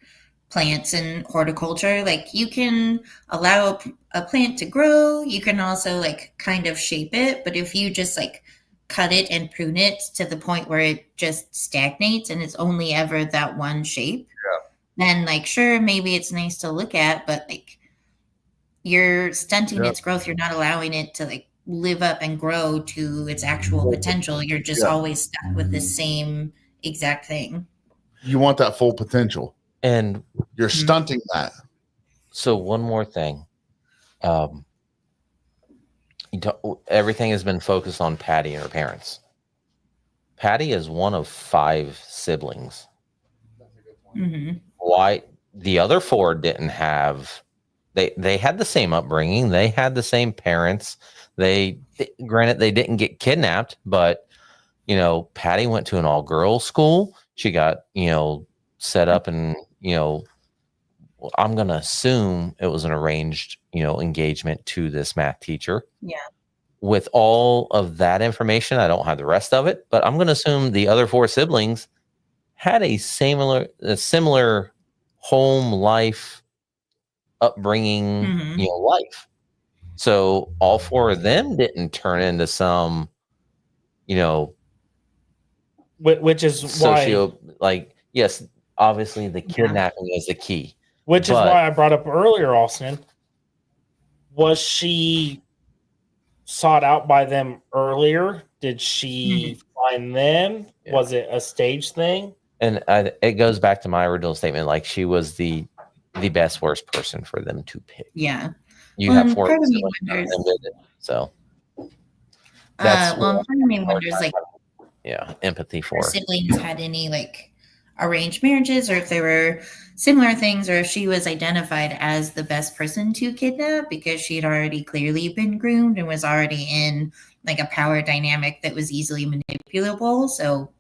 plants and horticulture. Like you can allow a plant to grow, you can also like kind of shape it, but if you just like cut it and prune it to the point where it just stagnates and it's only ever that one shape, then like sure, maybe it's nice to look at, but like you're stunting its growth. You're not allowing it to like live up and grow to its actual potential. You're just always stuck with the same exact thing. You want that full potential, And you're stunting that. so one more thing. Everything has been focused on Patty and her parents. Patty is one of 5 siblings. Mm-hmm. Why the other 4 didn't have? They had the same upbringing. They had the same parents. Granted, they didn't get kidnapped, but Patty went to an all-girls school. She got set up, and I'm gonna assume it was an arranged engagement to this math teacher. Yeah. With all of that information, I don't have the rest of it, but I'm gonna assume the other 4 siblings had a similar home life upbringing, life. So all 4 of them didn't turn into some, which is why, yes, obviously the kidnapping is the key. Which is why I brought up earlier, Austin. Was she sought out by them earlier? Did she find them? Yeah. Was it a stage thing? And it goes back to my original statement. Like she was the best worst person for them to pick. Yeah. You have 4 siblings, so that's part of me wonders like empathy for her siblings had any like arranged marriages, or if there were similar things, or if she was identified as the best person to kidnap because she'd already clearly been groomed and was already in like a power dynamic that was easily manipulable. So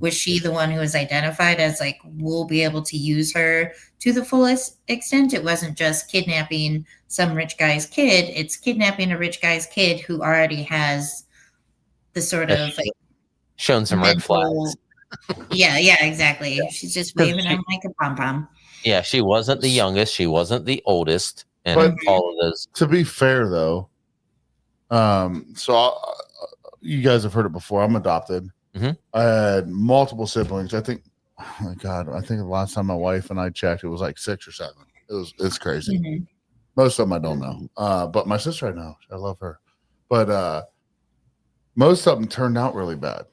was she the one who was identified as like, we'll be able to use her to the fullest extent? It wasn't just kidnapping some rich guy's kid. It's kidnapping a rich guy's kid who already has the sort of like shown some red flags. Yeah, exactly. Yeah. She's just waving them like a pom-pom. Yeah, she wasn't the youngest. She wasn't the oldest. And all of those. To be fair, though, you guys have heard it before. I'm adopted. Mm-hmm. I had multiple siblings. I think, oh my God, I think the last time my wife and I checked, it was like 6 or 7. It's crazy. Mm-hmm. Most of them I don't know. But my sister I know. I love her. But most of them turned out really bad.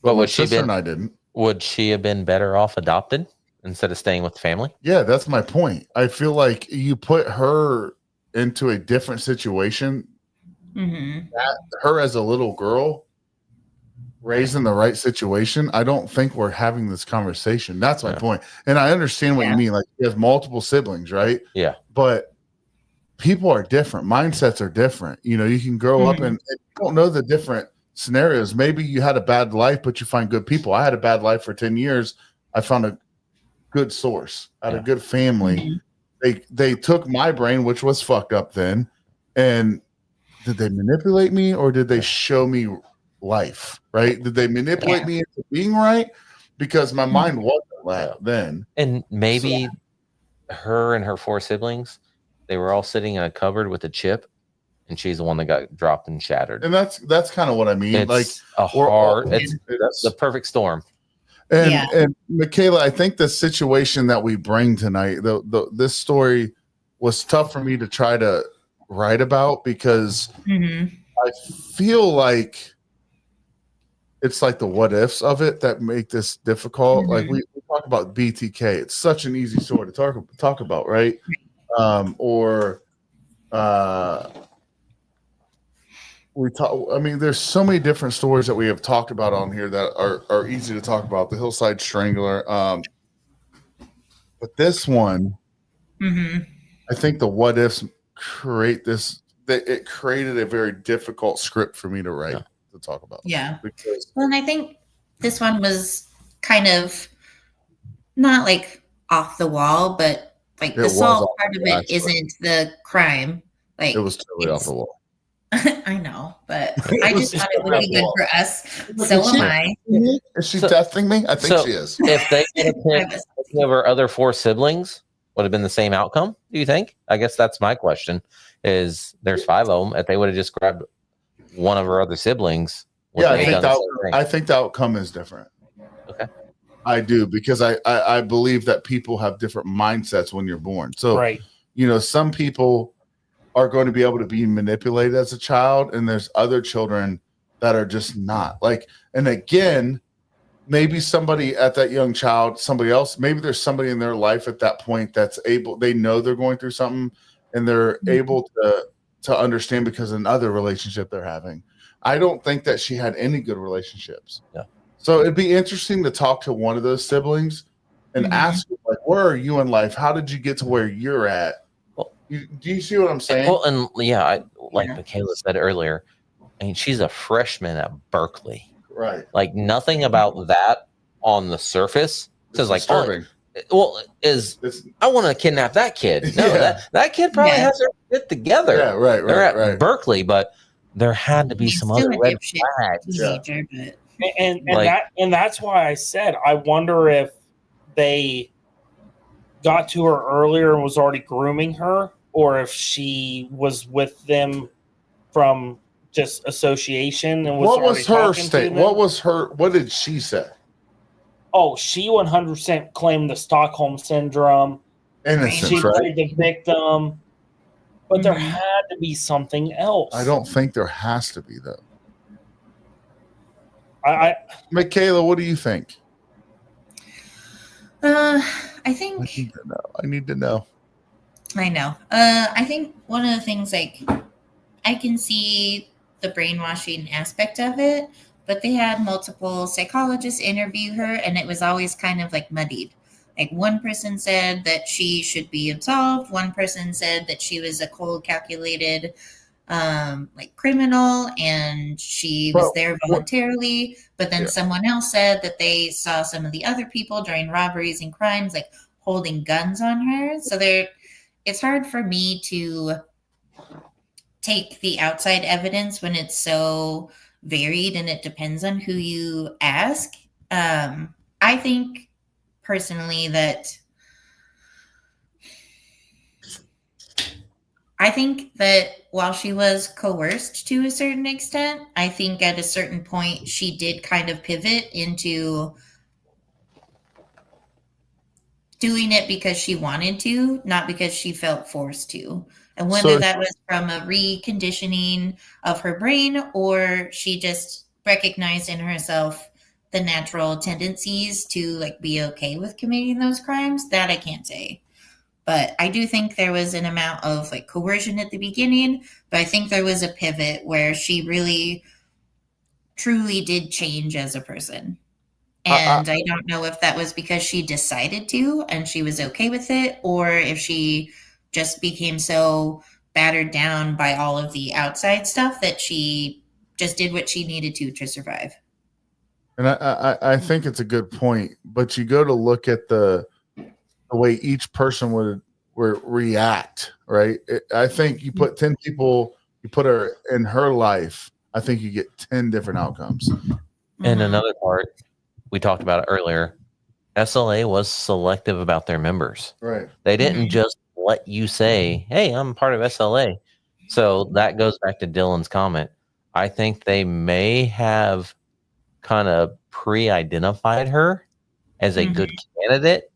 But my sister and I didn't. Would she have been better off adopted instead of staying with the family? Yeah, that's my point. I feel like you put her into a different situation. Her as a little girl, raised in the right situation, I don't think we're having this conversation. That's my point. And I understand what you mean. Like, she has multiple siblings, right? Yeah. But people are different. Mindsets are different. You can grow up and you don't know the different scenarios. Maybe you had a bad life, but you find good people. I had a bad life for 10 years. I found a good source. I had a good family. They took my brain, which was fucked up then, and did they manipulate me or did they show me life? Right? Did they manipulate me into being right? Because my mind wasn't that then. And maybe her and her 4 siblings, they were all sitting in a cupboard with a chip, and she's the one that got dropped and shattered. And that's kind of what I mean. It's like it's the perfect storm. And Michaela, I think the situation that we bring tonight, this story was tough for me to try to write about because I feel like it's like the what ifs of it that make this difficult. Like we talk about BTK. It's such an easy story to talk about, right? There's so many different stories that we have talked about on here that are easy to talk about. The Hillside Strangler. But this one, I think the what ifs create this. It created a very difficult script for me to write to talk about. Yeah. And I think this one was kind of not like off the wall, but like the Saul part of it isn't the crime. Like it was totally off the wall. I know, but I just thought it would be good for us. So am I. Is she testing me? I think she is. If any of her other 4 siblings would have been the same outcome, do you think? I guess that's my question, is there's 5 of them. If they would have just grabbed one of her other siblings, would Yeah, they have done the same thing? I think the outcome is different. Okay. I do, because I believe that people have different mindsets when you're born. So, Right. Some people are going to be able to be manipulated as a child, and there's other children that are just not. And again, maybe somebody at that young child, somebody else, maybe there's somebody in their life at that point that's able, they know they're going through something, and they're able to understand because of another relationship they're having. I don't think that she had any good relationships. Yeah. So it'd be interesting to talk to one of those siblings and ask, where are you in life? How did you get to where you're at? Well, do you see what I'm saying? Well, and yeah, Michaela said earlier, I mean, she's a freshman at Berkeley. Right. Like, nothing about that on the surface says like, disturbing. I want to kidnap that kid. No, Yeah. that kid probably has their shit together. Yeah, right. They're at right. Berkeley, but there had to be He's some still other a red dipshit flags. teenager, but And that's why I said I wonder if they got to her earlier and was already grooming her, or if she was with them from just association and was What was her talking to state? them. What did she say? Oh, she 100% claimed the Stockholm syndrome. Innocence, She right? played the victim, but there had to be something else. I don't think there has to be, though. Michaela, what do you think? I think I need to know. I know. I think one of the things, I can see the brainwashing aspect of it, but they had multiple psychologists interview her, and it was always kind of muddied. One person said that she should be absolved. One person said that she was a cold, calculated, criminal, and she was there voluntarily. But then someone else said that they saw some of the other people during robberies and crimes, holding guns on her. So it's hard for me to take the outside evidence when it's so varied, and it depends on who you ask. I think personally that while she was coerced to a certain extent, I think at a certain point she did kind of pivot into doing it because she wanted to, not because she felt forced to. And whether that was from a reconditioning of her brain, or she just recognized in herself the natural tendencies to be okay with committing those crimes, that I can't say. But I do think there was an amount of coercion at the beginning, but I think there was a pivot where she really truly did change as a person. And I don't know if that was because she decided to and she was okay with it, or if she just became so battered down by all of the outside stuff that she just did what she needed to survive. And I think it's a good point, but you go to look at the way each person would react, right? I think you put 10 people, you put her in her life, I think you get 10 different outcomes. And another part, we talked about it earlier, SLA was selective about their members. Right. They didn't just let you say, hey, I'm part of SLA. So that goes back to Dylan's comment. I think they may have kind of pre-identified her as a good candidate.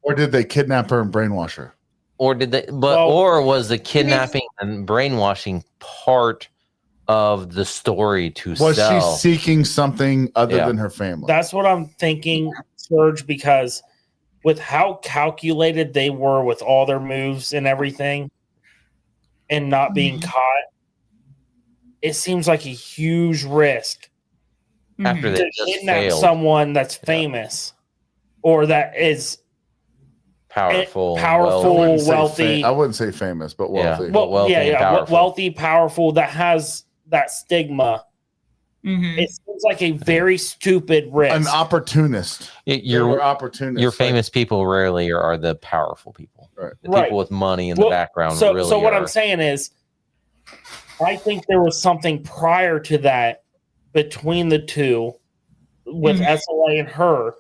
Or did they kidnap her and brainwash her? Or did they, or was the kidnapping and brainwashing part of the story to sell? Was she seeking something other than her family? That's what I'm thinking, Serge, because with how calculated they were with all their moves and everything and not being caught, it seems like a huge risk after they to kidnap someone that's famous or that is powerful, wealthy. I wouldn't say famous, but wealthy. Wealthy, powerful, that has that stigma. It seems like a very stupid risk. An opportunist. You're opportunist. Your famous people rarely are the powerful people. Right. The people with money in the background. So what are. I'm saying is, I think there was something prior to that between the two with SLA and her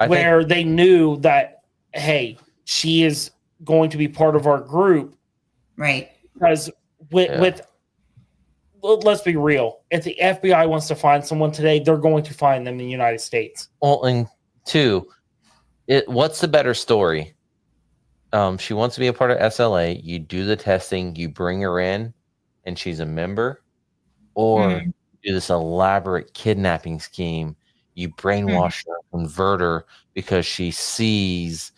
where they knew that, hey, she is going to be part of our group. Right. Because let's be real. If the FBI wants to find someone today, they're going to find them in the United States. Well, and two, what's the better story? She wants to be a part of SLA. You do the testing, you bring her in, and she's a member, or do this elaborate kidnapping scheme. You brainwash her, convert her because she sees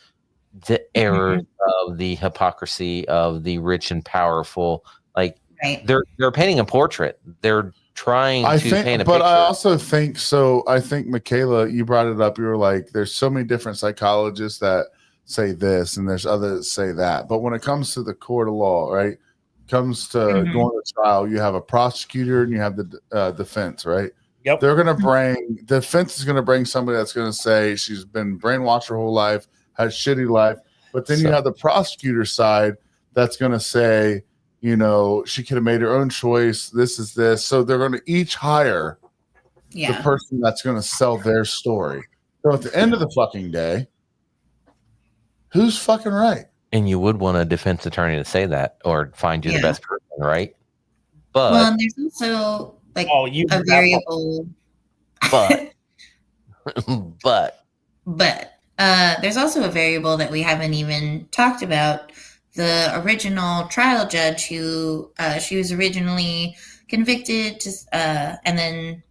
the errors of the hypocrisy of the rich and powerful. Like they're painting a portrait. They're trying to paint a picture. I also think so. I think Michaela, you brought it up. You were like, there's so many different psychologists that say this, and there's others that say that. But when it comes to the court of law, right? Comes to going to trial, you have a prosecutor and you have the defense, right? Yep. They're going to bring, the defense is going to bring somebody that's going to say she's been brainwashed her whole life, had a shitty life. But then you have the prosecutor side that's going to say, you know, she could have made her own choice. This is this. So they're going to each hire the person that's going to sell their story. So at the end of the fucking day, who's fucking right? And you would want a defense attorney to say that or find you the best person, right? But well, there's also like a variable. But there's also a variable that we haven't even talked about. The original trial judge who she was originally convicted to, and then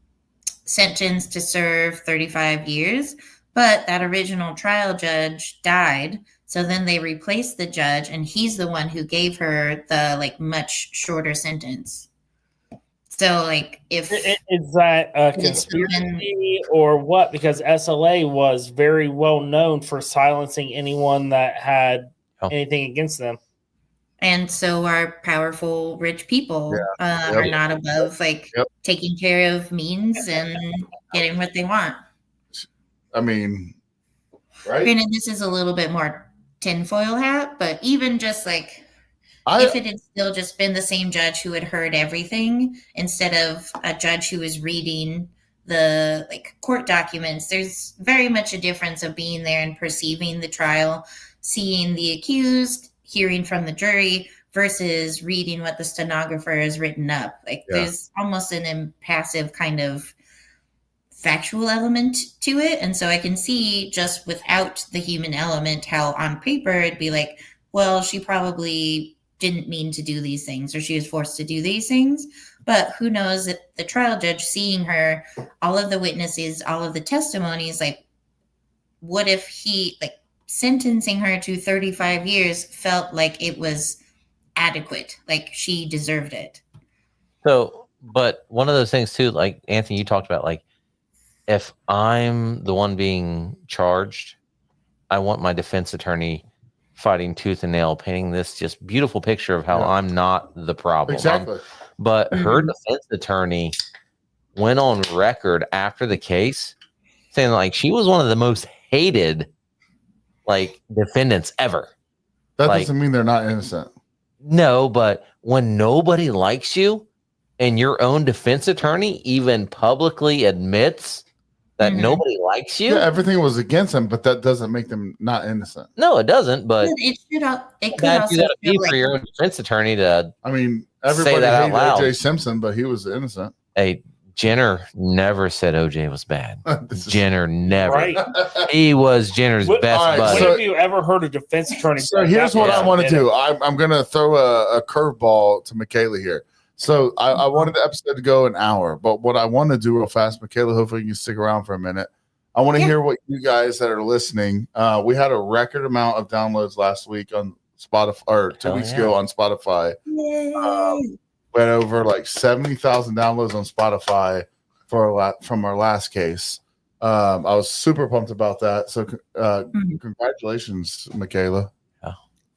sentenced to serve 35 years. But that original trial judge died. So then they replaced the judge, and he's the one who gave her the like much shorter sentence. So like, if is that a conspiracy or what? Because SLA was very well known for silencing anyone that had anything against them. And so our powerful, rich people are not above taking care of means and getting what they want. I mean, right? Granted, this is a little bit more tinfoil hat, but even just like if it had still just been the same judge who had heard everything instead of a judge who was reading the like court documents, there's very much a difference of being there and perceiving the trial, seeing the accused, hearing from the jury versus reading what the stenographer has written up. Like there's almost an impassive kind of factual element to it. And so I can see just without the human element how on paper it'd be like, well, she probably didn't mean to do these things or she was forced to do these things. But who knows, that the trial judge seeing her, all of the witnesses, all of the testimonies, like what if he like sentencing her to 35 years felt like it was adequate, like she deserved it. So, but one of those things too, like Anthony, you talked about, like, if I'm the one being charged, I want my defense attorney fighting tooth and nail, painting this just beautiful picture of how I'm not the problem. Exactly. But her defense attorney went on record after the case saying like she was one of the most hated like defendants ever. That like, doesn't mean they're not innocent. No, but when nobody likes you and your own defense attorney even publicly admits that nobody likes you. Yeah, everything was against him, but that doesn't make them not innocent. No, it doesn't. But it could also you gotta be for your own defense attorney to. I mean, everybody hated O.J. Simpson, but he was innocent. Hey, Jenner never said O.J. was bad. Jenner never. Right. He was Jenner's best buddy. When have you ever heard a defense attorney? So here's what I want to do. I'm going to throw a curveball to Michaela here. So I wanted the episode to go an hour, but what I want to do real fast, Michaela, hopefully you can stick around for a minute. I want to hear what you guys that are listening. We had a record amount of downloads last week on Spotify, or 2 weeks ago on Spotify. We had over like 70,000 downloads on Spotify from our last case. I was super pumped about that. So congratulations, Michaela.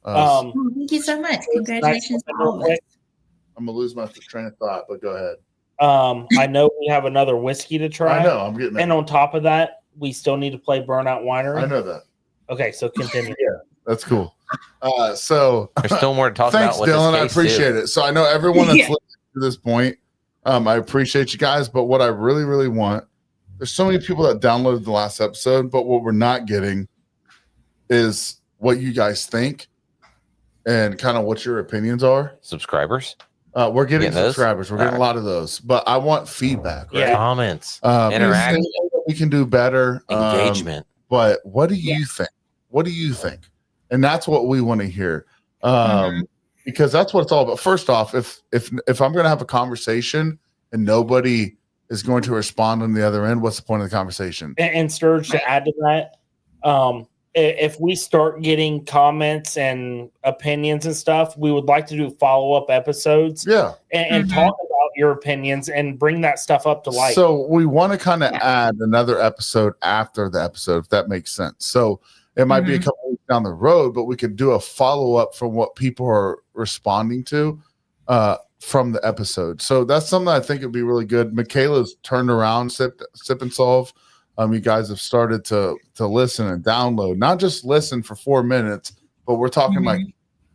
Thank you so much. Congratulations to all of us. I'm gonna lose my train of thought, but go ahead. I know we have another whiskey to try. I know, I'm getting it. And on top of that, we still need to play Burnout Winery. I know that. Okay, so continue. Yeah, that's cool. So there's still more to talk thanks, about. Dylan. I appreciate it. So I know everyone that's listening to this point, I appreciate you guys, but what I really, really want there's so many people that downloaded the last episode, but what we're not getting is what you guys think and kind of what your opinions are. Subscribers, We're getting those? subscribers. We're getting a lot of those, but I want feedback. Right? Yeah. comments, Is interaction, there anything that we can do better. engagement. But what do you think? What do you think? And that's what we want to hear. Because that's what it's all about. First off, if I'm going to have a conversation and nobody is going to respond on the other end, what's the point of the conversation? And Sturge, to add to that, if we start getting comments and opinions and stuff, we would like to do follow-up episodes. Yeah. And talk about your opinions and bring that stuff up to light. So we want to kind of add another episode after the episode, if that makes sense. So it might be a couple weeks down the road, but we could do a follow-up from what people are responding to from the episode. So that's something I think would be really good. Michaela's turned around Sip and Solve. You guys have started to listen and download, not just listen for 4 minutes, but we're talking like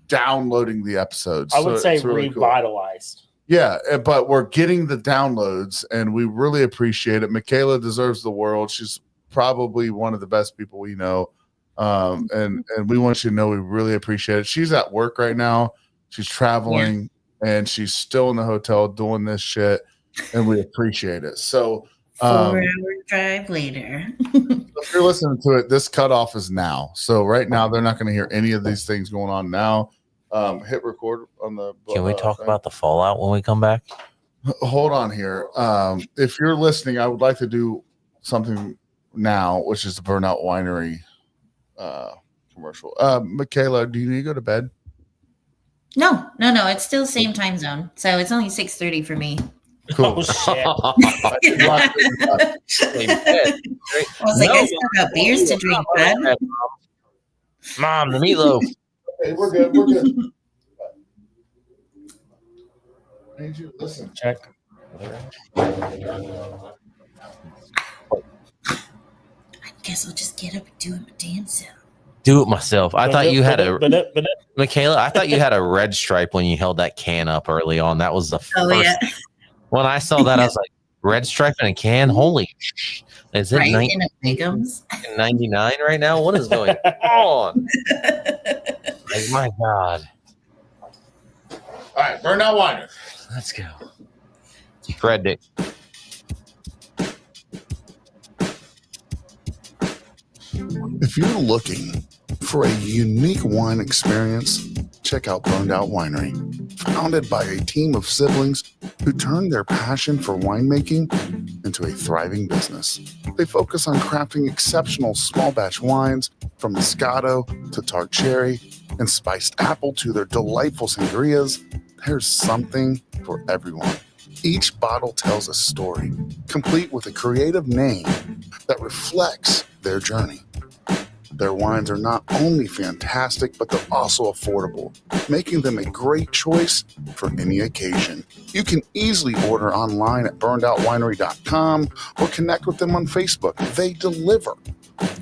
downloading the episodes. I would say it's really revitalized. Cool. Yeah, but we're getting the downloads and we really appreciate it. Michaela deserves the world. She's probably one of the best people we know. And we want you to know we really appreciate it. She's at work right now. She's traveling and she's still in the hotel doing this shit, and we appreciate it. So 4-hour drive later. if you're listening to it, this cutoff is now. So right now they're not going to hear any of these things going on now. Hit record on the. Can we talk about the fallout when we come back? Hold on here. If you're listening, I would like to do something now, which is the Burnout Winery commercial. Michaela, do you need to go to bed? No. It's still same time zone. So it's only 6:30 for me. Cool. Oh, shit. I was like, I still got beers to drink, bud. Mom, the meatloaf. Okay, we're good. We're good. I need you to listen. Check. I guess I'll just get up and do it my damn self. Do it myself. I thought you had a But Michaela. I thought you had a red stripe when you held that can up early on. That was the first. When I saw that, I was like, red stripe in a can? Holy sh! Is it 99 right now? What is going on? Like, my God. All right, Burnout Winery. Let's go. Fred Dick. If you're looking for a unique wine experience, check out Burned Out Winery. Founded by a team of siblings who turned their passion for winemaking into a thriving business. They focus on crafting exceptional small batch wines, from Moscato to tart cherry and spiced apple to their delightful sangrias. There's something for everyone. Each bottle tells a story, complete with a creative name that reflects their journey. Their wines are not only fantastic, but they're also affordable, making them a great choice for any occasion. You can easily order online at burnedoutwinery.com or connect with them on Facebook. They deliver.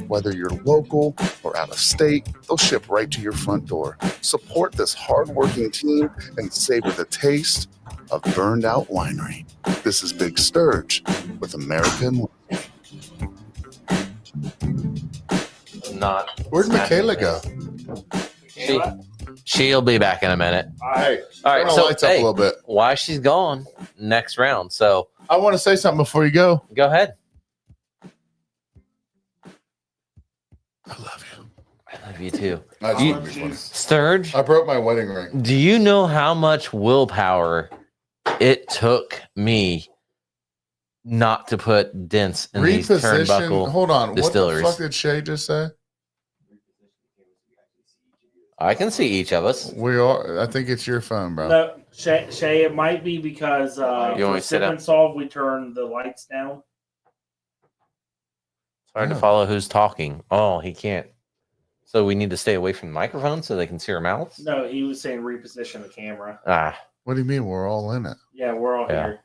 Whether you're local or out of state, they'll ship right to your front door. Support this hardworking team and savor the taste of Burned Out Winery. This is Big Sturge with American. Not. Where'd Michaela go? She'll be back in a minute. All right. All right. Turn the So lights up a little bit. while she's gone, next round. So I want to say something before you go. go ahead. I love you. I love you too. That's You- gonna be funny. Sturge, I broke my wedding ring. do you know how much willpower it took me not to put dents in these Reposition. turnbuckle? Hold on. distilleries. What the fuck did Shay just say? I can see each of us. We are. I think it's your phone, bro. no, Shay, it might be because You want me for to sit Sip up? and Solve, we turned the lights down. It's hard Yeah. to follow who's talking. Oh, he can't. So we need to stay away from the microphone so they can see our mouths. No, he was saying reposition the camera. Ah, What do you mean? We're all in it. Yeah, we're all Yeah. here.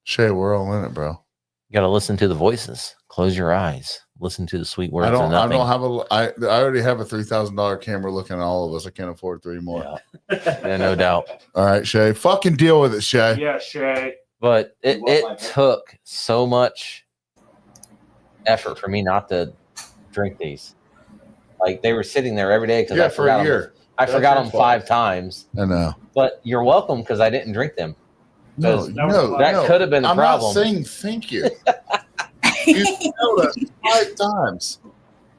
Shay, we're all in it, bro. you got to listen to the voices. Close your eyes. Listen to the sweet words. I don't of nothing. have I already have a $3,000 camera looking at all of us. I can't afford 3 more. Yeah, no doubt. All right, Shay. Fucking deal with it, Shay. Yeah, Shay. But it took so much effort for me not to drink these. Like they were sitting there every day because I for forgot a them. year. I That's forgot your them fault. 5 times. I know. But you're welcome because I didn't drink them. No, That could have been the I'm problem. not saying thank you. You failed us 5 times.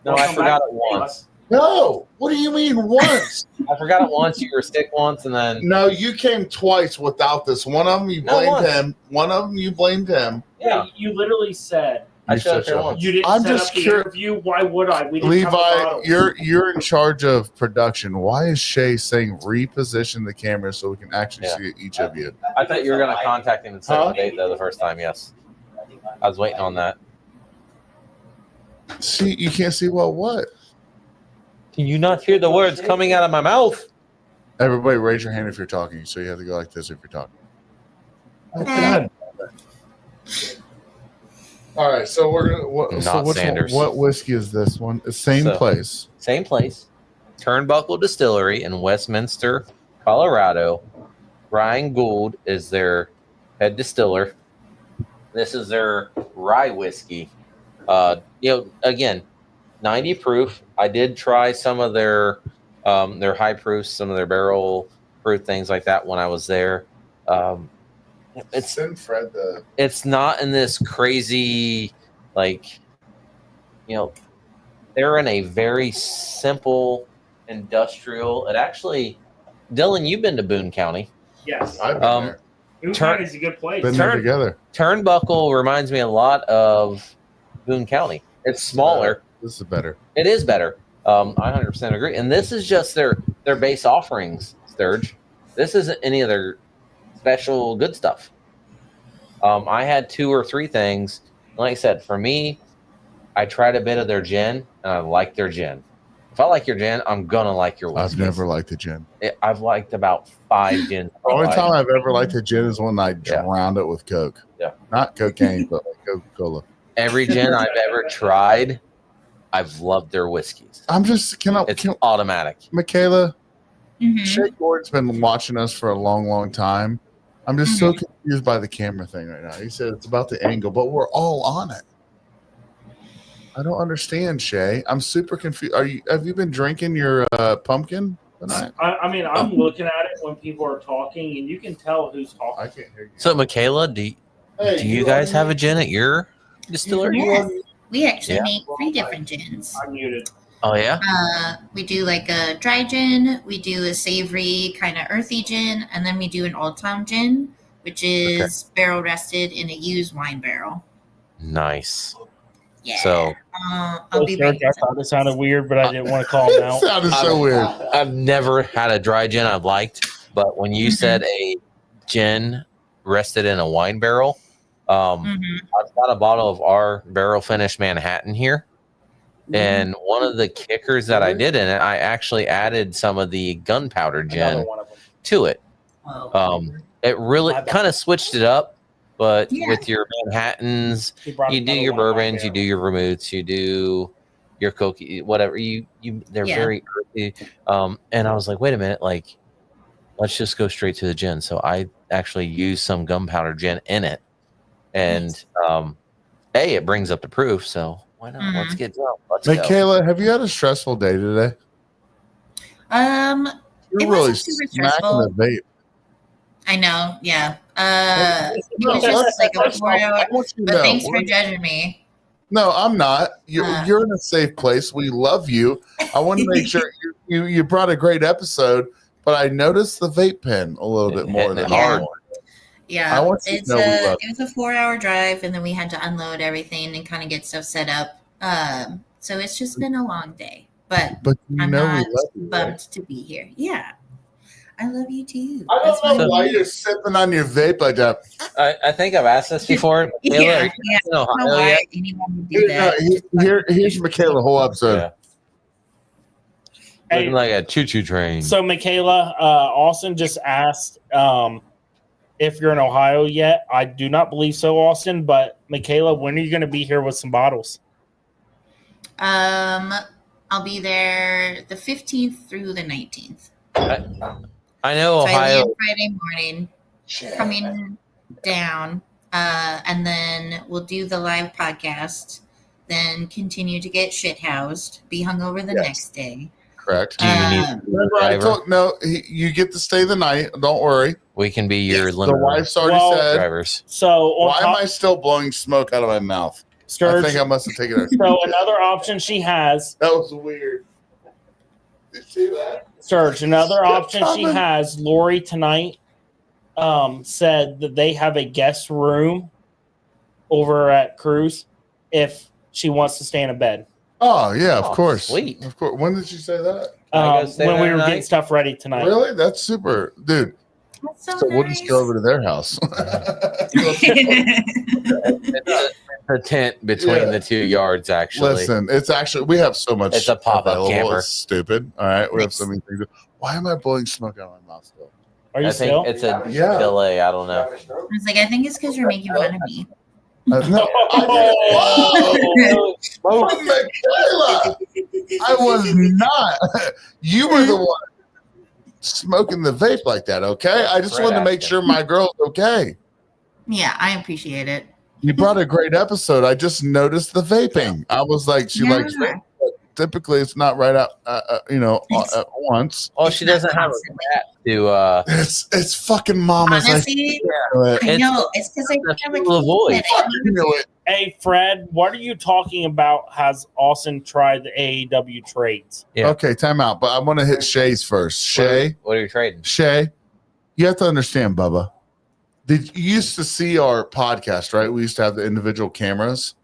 No, I forgot it once. No, what do you mean once? I forgot it once. You were sick once, and then No, you came twice without this. One of them you No, blamed once. him. One of them you blamed him. yeah, You literally said I You showed up shut there up. once. you didn't I'm set just up the curious. interview. Why would I? We didn't have the Levi, bottles. you're in charge of production. Why is Shay saying reposition the camera so we can actually Yeah. see each of you? I thought you were going to contact him and set Huh? the date though the first time. Yes, I was waiting on that. See, you can't see what? Can you not hear the words coming out of my mouth? Everybody, raise your hand if you're talking. So you have to go like this if you're talking. Okay. All right, so we're gonna. Not Sanders. What whiskey is this one? Same So- place. Same place, Turnbuckle Distillery in Westminster, Colorado. Ryan Gould is their head distiller. This is their rye whiskey. Again, 90 proof. I did try some of their high proofs, some of their barrel proof things like that when I was there. Send Fred the. It's not in this crazy, they're in a very simple industrial. It actually, Dylan, you've been to Boone County. Yes. I've been there. Boone Turn- County is a good place. Been there together. Turnbuckle reminds me a lot of Boone County. It's smaller. This is better. It is better. I 100% agree. And this is just their base offerings, Sturge. This isn't any of their special good stuff. I had 2 or 3 things. Like I said, for me, I tried a bit of their gin, and I like their gin. If I like your gin, I'm gonna like your whiskey. I've never liked a gin. I've liked about 5 gins. The only time I've ever liked a gin is when I drowned it with Coke. Yeah. Not cocaine, but like Coca-Cola. Every gin I've ever tried, I've loved their whiskeys. I'm just It's automatic. Michaela, Mhm. Shay Gordon's been watching us for a long, long time. I'm just so confused by the camera thing right now. He said it's about the angle, but we're all on it. I don't understand, Shay. I'm super confused. Have you been drinking your pumpkin tonight? I'm looking at it when people are talking, and you can tell who's talking. I can't hear you. So, Michaela, do you guys have a gin at your distillery? Yes. We actually Yeah. make 3 different gins. I'm muted. Oh yeah. We do like a dry gin, we do a savory kind of earthy gin, and then we do an old time gin, which is barrel rested in a used wine barrel. Nice. Yeah. So I'll be Sure, right I thought it sounded weird, but I didn't want to call him It out. sounded so weird. I've never had a dry gin I've liked, but when you said a gin rested in a wine barrel, I've got a bottle of our barrel finished Manhattan here. And one of the kickers that I did in it, I actually added some of the gunpowder Another gin one of them. to it. Whoa. It really kind of switched it up, but Yeah. with your Manhattans, He brought you do another your one right bourbons, you there. do your vermouths, you do your cookie, whatever. They're Yeah. very earthy. And I was like, wait a minute, let's just go straight to the gin. So I actually used some gunpowder gin in it, and it brings up the proof. So why not? Let's get drunk. Let's go. Michaela, have you had a stressful day today? It You're wasn't really super smacking stressful. the vape. I know, yeah. It No, was just like a first off, 4-hour. I want you to But know, thanks for we're- judging me. No, I'm not. You're in a safe place. We love you. I want to make sure you brought a great episode, but I noticed the vape pen a little bit more Hitting than it hard. hard. Yeah, I want you to it's know we love it was a 4-hour drive, and then we had to unload everything and kind of get stuff set up. So it's just been a long day, but But you I'm know we not love you. bummed Right? to be here. Yeah, I love you too. I That's don't know why- why you're sipping on your vape like that. I think I've asked this before. Michaela, Yeah, are you yeah. in I don't know Ohio why yet? anyone would do that. Here's Michaela whole episode. Yeah. Hey, Looking like a choo-choo train. so Michaela, Austin just asked if you're in Ohio yet. I do not believe so, Austin. But Michaela, when are you going to be here with some bottles? I'll be there the 15th through the 19th. I know So I Ohio. leave Friday morning, coming down, and then we'll do the live podcast then continue to get shit housed, be hungover the Yes. next day. Correct. Do you need Remember, I told you get to stay the night. Don't worry. we can be your The limo wife's already Well, said. drivers. So on Why am top, I still blowing smoke out of my mouth? I Sturge, think I must have taken it. so another option she has, That was weird. Did you see that? Sturge, another option she coming. has, Lori tonight said that they have a guest room over at Cruise if she wants to stay in a bed. Oh yeah, of Oh, course. sweet. Of course. When did you say that? I go stay When we there were getting tonight? stuff ready tonight. Really? That's super, dude. That's so So nice. we'll just go over to their house. It's a tent between Yeah. the 2 yards, actually. Listen, it's actually we have so much. It's a pop-up available. camper. It's stupid. All right, we have so many things. Why am I blowing smoke out of my mouth still? Are you I still? think it's a Yeah. delay. I don't know. I was like, I think it's because you're making fun of me. No, Oh, Whoa, Michaela, I was not. You were the one smoking the vape like that. Okay, I just Right wanted to make after. sure my girl's okay. Yeah, I appreciate it. You brought a great episode. I just noticed the vaping. I was like, she likes vape, but typically it's not right out, at once. Well, she doesn't have a cat to. It's fucking mamas. Honestly, I know it. I know. It's because I That's have a full of voice. Fucking knew it. hey, Fred, what are you talking about? Has Austin tried the AEW trades? Yeah. Okay, time out. But I want to hit Shay's first. Shay, What are you trading? Shay, you have to understand, Bubba. You used to see our podcast, right? We used to have the individual cameras.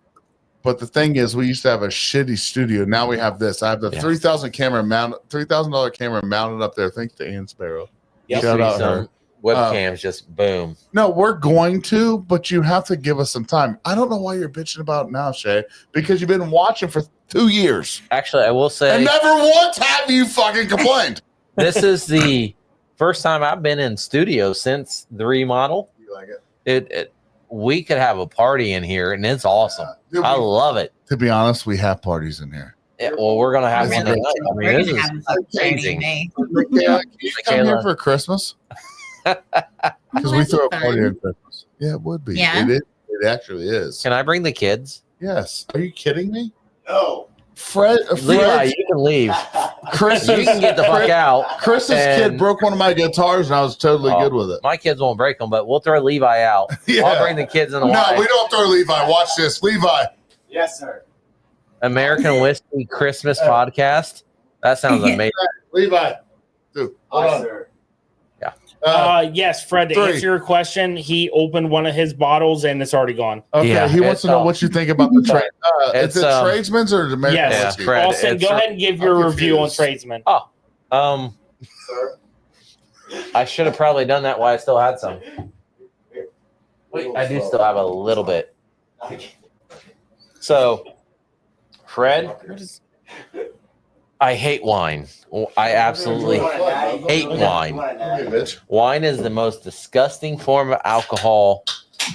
But the thing is, we used to have a shitty studio. Now we have this. I have the Yeah. $3,000 camera mounted up there. Thanks to Ann Sparrow. Yep. Shout out Some her. webcams just boom. No, we're going to, but you have to give us some time. I don't know why you're bitching about it now, Shay, because you've been watching for 2 years. Actually, I will say And never once have you fucking complained. this is the first time I've been in studio since the remodel. You like it? We could have a party in here, and it's awesome. Dude, I love it. to be honest, we have parties in here. Yeah, well, we're gonna have That's one great. tonight. I mean, We're this gonna is have a fucking party amazing. today. Yeah, can you come here Michaela. for Christmas? Because we That'd be throw a fun. party on Christmas. Yeah, it would be. Yeah? It is. It actually is. Can I bring the kids? Yes. Are you kidding me? No. Fred, Levi, you can leave. Chris's, You can get the fuck out. Chris's And- kid broke one of my guitars, and I was totally Oh, good with it. My kids won't break them, but we'll throw Levi out. Yeah. I'll bring the kids in the No, wife. we don't throw Levi. Watch this, Levi. Yes, sir. American Whiskey Christmas podcast. That sounds amazing. Levi. Dude, hold Yes, on. sir. Yes, Fred, to 3. answer your question, he opened one of his bottles and it's already gone. Okay, Yeah, he wants it's to know all- what you think about the trade. It's, Is it tradesman's or the American Yes. Yeah, whiskey? Fred, Austin, it's- go ahead and give your I'm review on confused. Tradesman. Sir. I should have probably done that while I still had some. Wait, I do still have a little bit. So, Fred, I hate wine. I absolutely hate wine. Okay, bitch. Wine is the most disgusting form of alcohol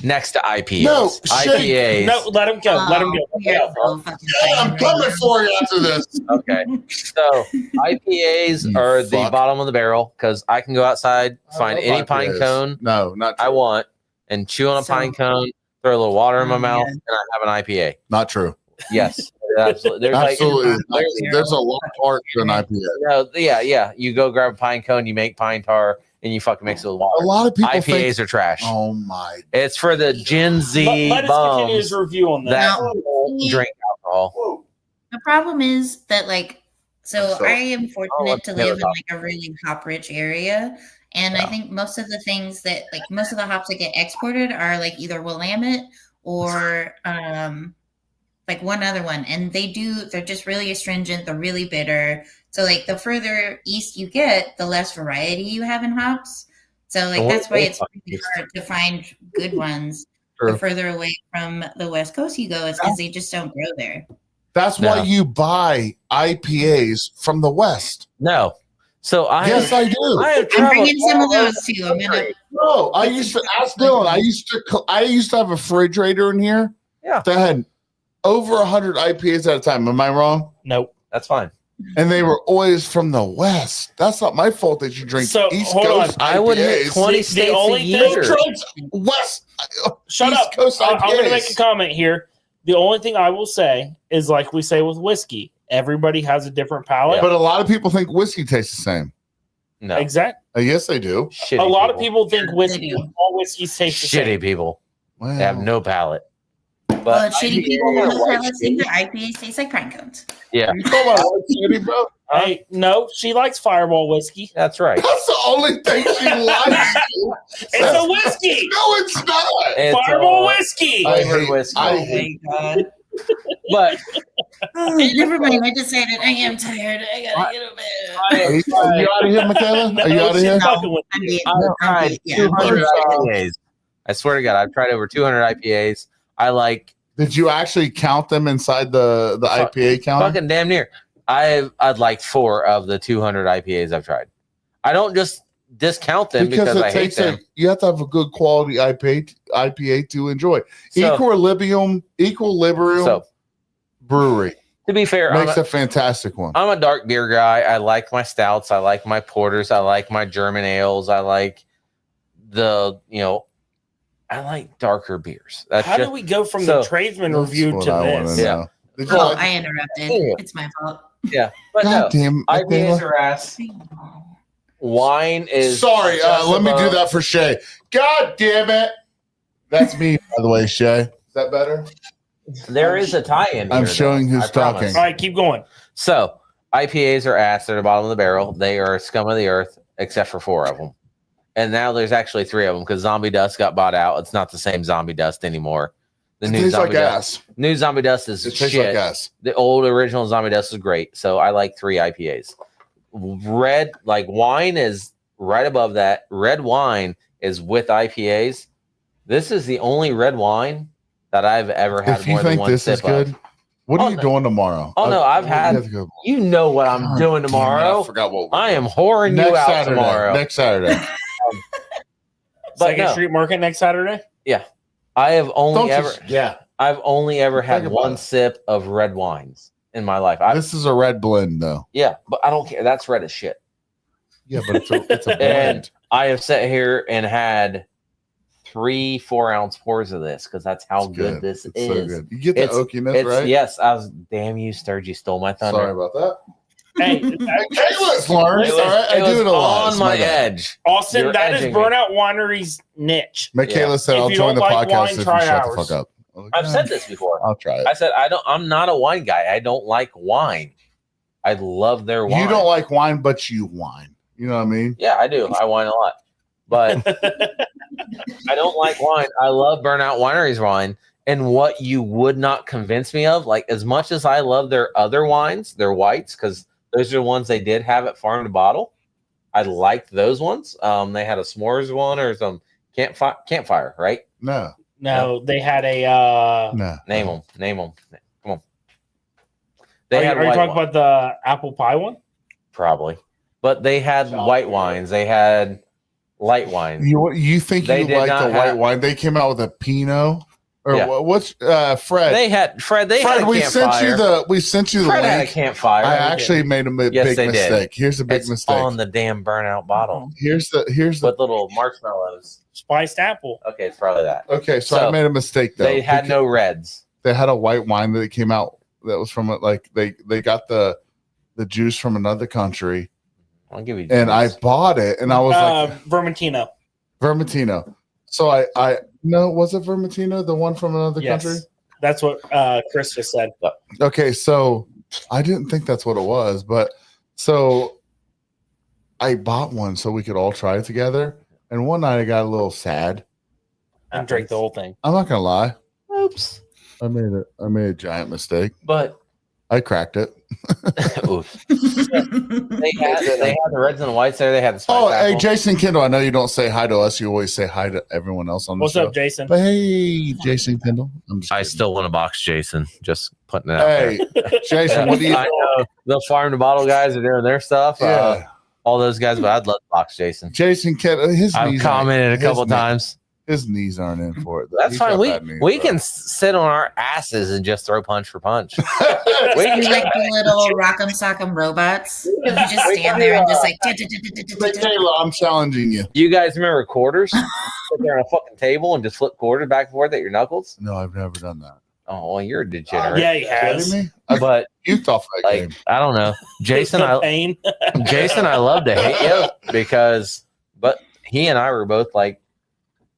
next to IPAs. No, shit. IPAs. No, let him go. Let him go. You're so fucking Yeah, I'm funny coming right for you after this. Okay. So IPAs You are the fuck. bottom of the barrel because I can go outside, find I any love pine IPAs. cone No, not I true. want, and chew on a So- pine cone, throw a little water in my Oh, mouth, yeah. and I have an IPA. Not true. Yes. Absolutely. There's Absolutely. like There's a lot more to an IPA. no, yeah. You go grab a pine cone, you make pine tar, and you fucking mix it with A water. lot of people IPAs think, are trash. oh my. It's for the Gen Z Let us continue his bums review on that. that No. won't drink alcohol. Whoa. The problem is that, like, so So- I am fortunate to let's never live in like a really hop rich area. And I think most of the things that, like, most of the hops that get exported are like either Willamette or like one other one. And they're just really astringent, they're really bitter. So, like, the further east you get, the less variety you have in hops. So, like, And that's why what- it's really hard to find good ones. True. The further away from the West Coast you go, it's because they just don't grow there. That's No. why you buy IPAs from the West. No. So I Yes, I do. I have I'm traveled bringing some of all over those too. I'm gonna. Bro, I used to ask Dylan. I used to have a refrigerator in here. Yeah. That had over 100 IPAs at a time. Am I wrong? Nope. That's fine. And they were always from the West. That's not my fault that you drink So, East hold Coast on. IPAs. I would hit 20 The states only a thing- year. Who drinks West Shut East up. Coast I'm going to make IPAs? a comment here. The only thing I will say is, like we say with whiskey, everybody has a different palate. But a lot of people think whiskey tastes the same. No. Exactly. Yes, they do. Shitty A lot of people think whiskey, do. all whiskeys taste the Shitty same. people. Well, They have no palate. Well, But shitty people whose palates think that IPAs taste like pine cones. yeah, You talking about shitty, bro? Hey, no, she likes Fireball whiskey. that's right. That's the only thing she likes. It's a whiskey. No, it's not. It's Fireball a whiskey. flavored whiskey. I hate God. But Oh, never mind. I decided I am tired. I gotta get a bed. Are you out of here, Michaela? Are you out of she's here? fucking with I'm you. being, I've I'm tried being, yeah. 200 IPAs. I swear to God, I've tried over 200 IPAs. I like Did you actually count them inside the IPA counter? fucking damn near. I'd like 4 of the 200 IPAs I've tried. I don't just discount them because I hate them. You have to have a good quality IPA to enjoy. So- Equilibrium So Brewery to be fair, makes a fantastic one. I'm a dark beer guy. I like my stouts. I like my porters. I like my German ales. I like I like darker beers. That's How just, do we go from so- the tradesman That's review what to I wanna this? Yeah. know. Did you Oh, like- I interrupted. Yeah. It's my fault. yeah. But God no, damn, IPAs Michaela. are ass. Wine is Sorry, just let me do above- that for Shay. God damn it. That's me, by the way, Shay. Is that better? There is a tie-in. I'm here, showing though. who's I promise. talking. All right, keep going. So IPAs are ass. They're the bottom of the barrel. They are scum of the earth, except for 4 of them. And now there's actually 3 of them because Zombie Dust got bought out. It's not the same Zombie Dust anymore. The It new tastes Zombie like Dust. ass. New Zombie Dust is It tastes shit. like ass. The old original Zombie Dust is great. So I like 3 IPAs. Red, like wine, is right above that. Red wine is with IPAs. This is the only red wine that I've ever had If you more than think one this sip is good, of. what are Oh, you no. doing tomorrow? Oh, no, I've had- you have to go- You know what I'm God doing damn it, tomorrow. I forgot what we're I am doing. whoring you Next out Saturday. tomorrow. Next Saturday. But Second no. Street Market next Saturday. I have only Don't ever just, yeah. I've only ever had Think about one it. sip of red wines in my life. This is a red blend, though. Yeah, but I don't care. That's red as shit. Yeah, but it's a And blend. I have sat here and had 3 4-ounce pours of this because that's how It's good this It's is. so good. You get the It's- oakiness, It's right? yes. I was damn you, Sturge. You stole my thunder. Sorry about that. Hey, Kayla's learned. It All right, I was do it a lot. on It's my bad. edge. Austin, You're that is edging me. Burnout Winery's niche. Michaela Yeah. said, If "I'll you join the don't like podcast wine, if you try shut the ours. fuck up." I was like, I've "Yeah, said this before. I'll try it." I said I'm not a wine guy. I don't like wine. I love their wine. You don't like wine, but you whine. You know what I mean? Yeah, I do. I wine a lot, but I don't like wine. I love Burnout Winery's wine. And what you would not convince me of, like as much as I love their other wines, their whites, because those are the ones they did have at Farm to Bottle. I liked those ones. They had a s'mores one or some campfire, right? No, No, they had a. no. Name them. Come on. Are They you, had are you white talking wine, about the apple pie one? probably, but they had white wines. They had light wines. You think They you did like not the white have- wine? They came out with a Pinot or Yeah. what's Fred? They had Fred. They had a we sent you campfire. we sent you the Fred had a link. campfire. I actually made a Yes, big they did. mistake. Here's the big it's mistake. on the damn burnout bottle Here's the with little marshmallows. Spiced apple. Okay, it's probably that. okay. So So, I made a mistake though. They had no reds. They had a white wine that came out that was from like they got the juice from another country, I'll give you. and I juice. bought it, and I was like Vermentino. Vermentino. So I no, was it Vermentino, the one from another Yes. country? That's what Chris just said. Okay, so I didn't think that's what it was, but so I bought one so we could all try it together. And one night I got a little sad. And drank the whole thing. I'm not gonna lie. Oops. I made a giant mistake. But I cracked it. oof. They had the reds and the whites there. They had the spice Oh, hey, apple. Jason Kendall. I know you don't say hi to us. You always say hi to everyone else on the What's show. up, Jason? But hey, Jason Kendall. I'm just I kidding. still want to box Jason. Just putting it out there. Hey, Jason, what do you? I know the farm to bottle guys are doing their stuff. Yeah, All those guys, but I'd love to box Jason. Jason Kendall. His I've knees commented a aren't- couple his knee- times. His knees aren't in for it. That's He's fine. got We bad knees, we bro. can sit on our asses and just throw punch for punch. We can like the little rock'em sock'em robots. You just stand there and just like. Michaela, I'm challenging you. You guys remember quarters? Sit there on a fucking table and just flip quarters back and forth at your knuckles. No, I've never done that. Oh, well, you're a degenerate. Yeah, he has. Kidding me? But You thought for that like, game. I don't know, Jason. The pain. I love to hate you but he and I were both like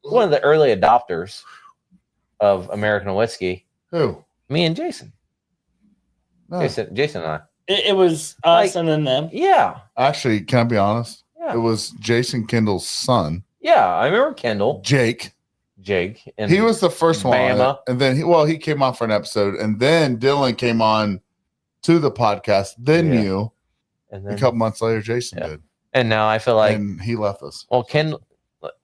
one of the early adopters of American whiskey. Who? Me and Jason. No. Jason and I. It was us and then them. Yeah. Actually, can I be honest? Yeah. It was Jason Kendall's son, Yeah. I remember Kendall, Jake. and He was the first one, on Bama. it. And then he came on for an episode, and then Dylan came on to the podcast. Then Yeah. you, and a then couple months later, Jason did, and now I feel like and he left us. well, Kendall.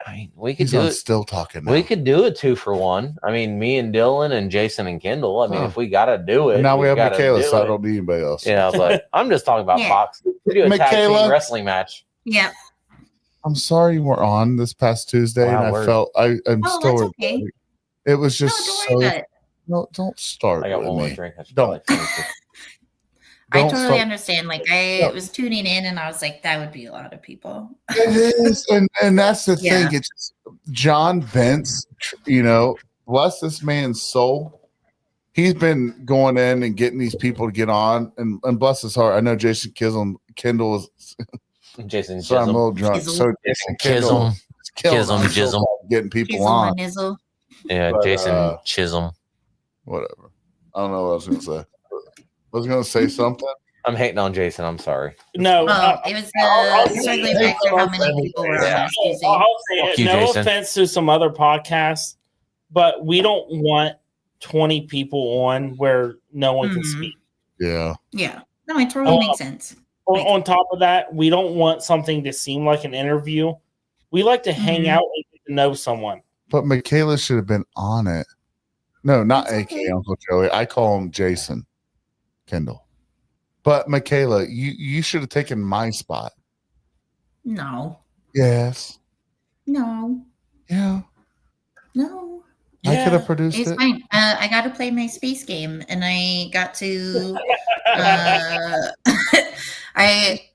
I mean, we could He's do on it. still talking. Now. We could do a 2-for-1. I mean, me and Dylan and Jason and Kendall. I mean, Huh. if we gotta do it, And now we have gotta Michaela, do so I it. don't need anybody else. Yeah, but I'm just talking about Yeah. Fox. We do a tag Michaela? team wrestling match. Yeah. I'm sorry you were on this past Tuesday, Wow, and I word. felt I'm Oh, still. that's okay. It was No, just don't so. worry about it. No, don't start I got with one more me. drink. I should Don't. probably finish it. I Don't totally start- understand. Like I was tuning in and I was like, that would be a lot of people. It is, and that's the Yeah. thing. It's just, John Bentz, bless this man's soul. He's been going in and getting these people to get on, and bless his heart. I know Jason Kendall is. Jason Sorry, I'm a Chisholm. little drunk. Chisel. So Jason Kendall is killing Chisholm, us so Chisholm. bad getting people Chisel on. and nizzle. Yeah, But, Jason Chisholm. Whatever. I don't know what I was going to say. I was going to say something. I'm hating on Jason. I'm sorry. No. Oh, it was I'll circling say- back to how many people were on Yeah. this Tuesday. I'll say Fuck it. you, No Jason. offense to some other podcasts, but we don't want 20 people on where no one can Mhm. speak. Yeah. Yeah. No, it totally makes sense. On top of that, we don't want something to seem like an interview. We like to hang Mhm. out and get to know someone. But Michaela should have been on it. No, not That's AK okay. Uncle Joey. I call him Jason Kendall. But Michaela, you should have taken my spot. No. Yes. No. Yeah. No. I could have produced It's it. fine. I got to play my space game, and I got to.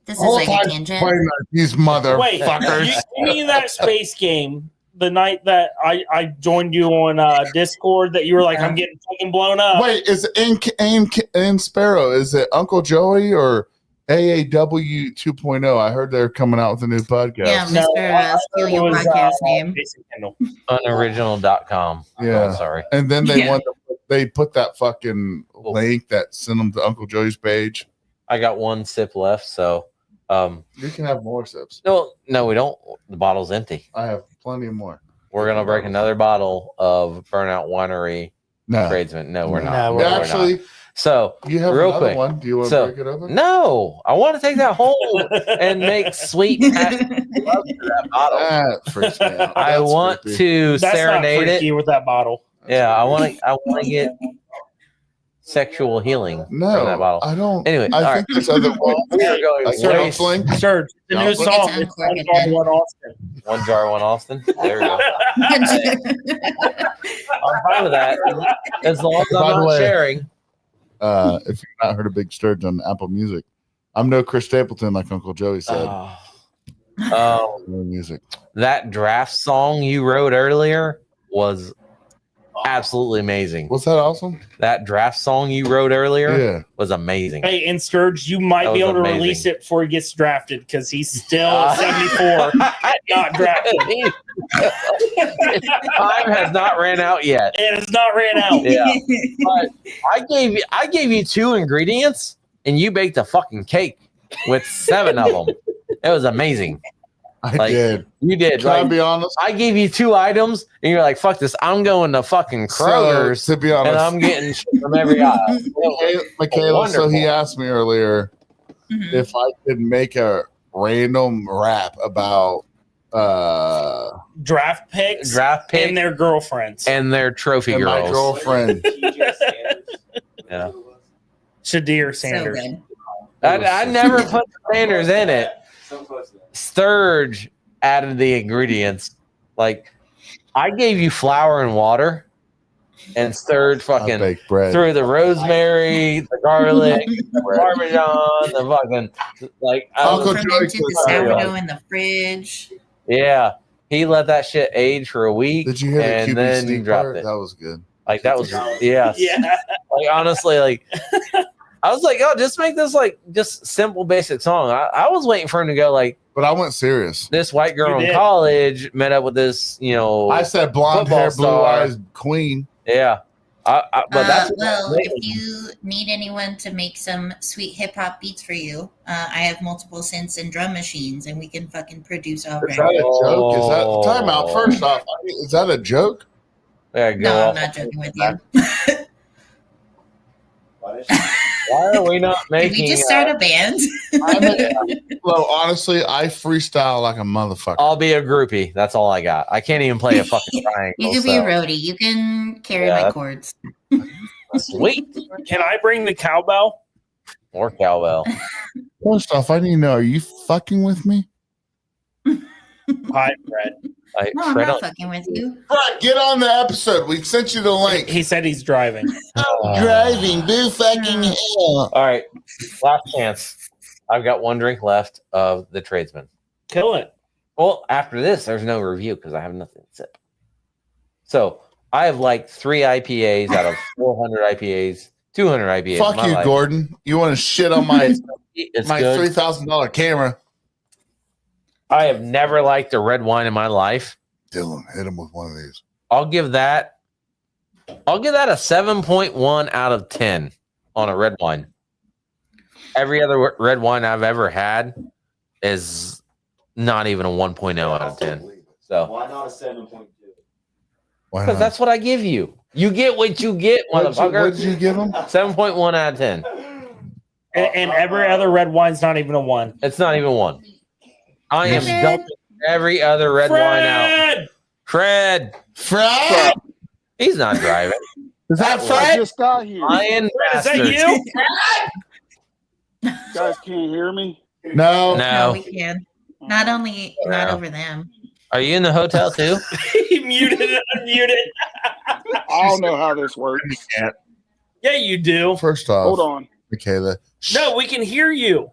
This is like a tangent. These Wait, motherfuckers. you mean that space game the night that I joined you on Discord that you were like, I'm getting fucking blown up? Wait, is it in Sparrow? Is it Uncle Joey or AAW 2.0? I heard they're coming out with a new podcast. Yeah, No, Mr. Steal it Your was, Podcast name. Jason Kendall. Unoriginal.com. Yeah. Oh, sorry. And then Yeah. they put that fucking link that sent them to Uncle Joey's page. I got one sip left, so You can have more sips. no, we don't. The bottle's empty. I have plenty more. We're gonna break another bottle of Burnout Winery No. Tradesman. No, we're No, not. we're We're not. Actually, So you have real another quick. one. Do you want So- to break it open? no, I want to take that home and make sweet love to that bottle. That freaks me out. I That's want creepy. to That's not serenade it. freaky with that bottle. Yeah, I want to get sexual healing from that No, bottle. I don't. Anyway, I all think there's other ways. We are going Like way- counseling. Serge, the new It's song. uncorked It's One again. Bar, One Austin. One jar, one Austin. There we go. I'm fine with that as long as By I'm the not way- sharing. If you've not heard a Big Sturge on Apple Music, I'm no Chris Stapleton, like Uncle Joey said. No music. That draft song you wrote earlier was absolutely amazing. Was that awesome? That draft song you wrote earlier Yeah. was amazing. Hey, and Sturge, you might That be was able to amazing. release it before he gets drafted because he's still 74, not drafted. Time has not ran out yet. It has not ran out. Yeah. But I gave you 2 ingredients and you baked a fucking cake with 7 of them. It was amazing. I Like, did. You did. Can I Like, be honest? I gave you 2 items and you're like, fuck this. I'm going to fucking Kroger's So, to be and honest, I'm getting shit from every aisle. Michaela, so he Wonderful. asked me earlier Mhm. if I could make a random rap about Draft picks Draft pick and their girlfriends. and their trophy and my girls. girlfriend. Yeah. Shadir So Sanders. good. I never put Sanders in it. Sturge added the ingredients. Like, I gave you flour and water, and Sturge I fucking bake bread. threw the rosemary, the garlic, the parmesan, the fucking like. Uncle Joey Fermented said the that. sourdough in the fridge. Yeah, he let that shit age for a week. Did you hear the and then QBC dropped part? it. That was good. Like that was yes. Yeah. Like honestly, like I was like, oh, just make this like just simple, basic song. I was waiting for him to go like, But I went serious. this white girl You in did. college met up with this, you know. I said blonde Football hair, blue star. eyes, queen. Yeah. But that's well, if you need anyone to make some sweet hip hop beats for you, I have multiple synths and drum machines, and we can fucking produce all Is that a records. joke? Is that time out? First off, is that a joke? yeah, go No, I'm off. not joking with you. Why are we not Did making? we just start a band? Well, honestly, I freestyle like a motherfucker. I'll be a groupie. That's all I got. I can't even play a fucking triangle. You can be a so. roadie. You can carry Yeah, my that's- chords. Sweet. Can I bring the cowbell? Or cowbell. First off, I need to know: are you fucking with me? Hi, Fred. No, I'm Fred, not fucking with you. Fred, get on the episode. We sent you the link. He said he's driving. Driving, boo fucking hell. all right. Last chance. I've got one drink left of the tradesman. Kill it. Well, after this, there's no review because I have nothing to sip. So I have like 3 IPAs out of 400 IPAs, 200 IPAs. in Fuck my you, life. Gordon. You want to shit on my It's my good. $3,000 camera? I have never liked a red wine in my life. Dylan, hit him with one of these. I'll give that a 7.1 out of 10 on a red wine. Every other red wine I've ever had is not even a 1.0 out of 10. So Why not a 7.2? Why because not? that's what I give you. You get what you get, motherfucker. What did you give him? 7.1 out of 10. And every other red wine's not even a 1. It's not even 1. I am Fred. dumping every other red wine out. Fred! Fred, Fred? he's not driving. Is that I Fred? just got here. Lion Fred, is that bastard. you? Guys can't hear me. No. No, No. we can. Not over them. Are you in the hotel too? He muted and unmuted. I don't know how this works. Yeah, you do. First off, Hold on. Michaela. No, we can hear you.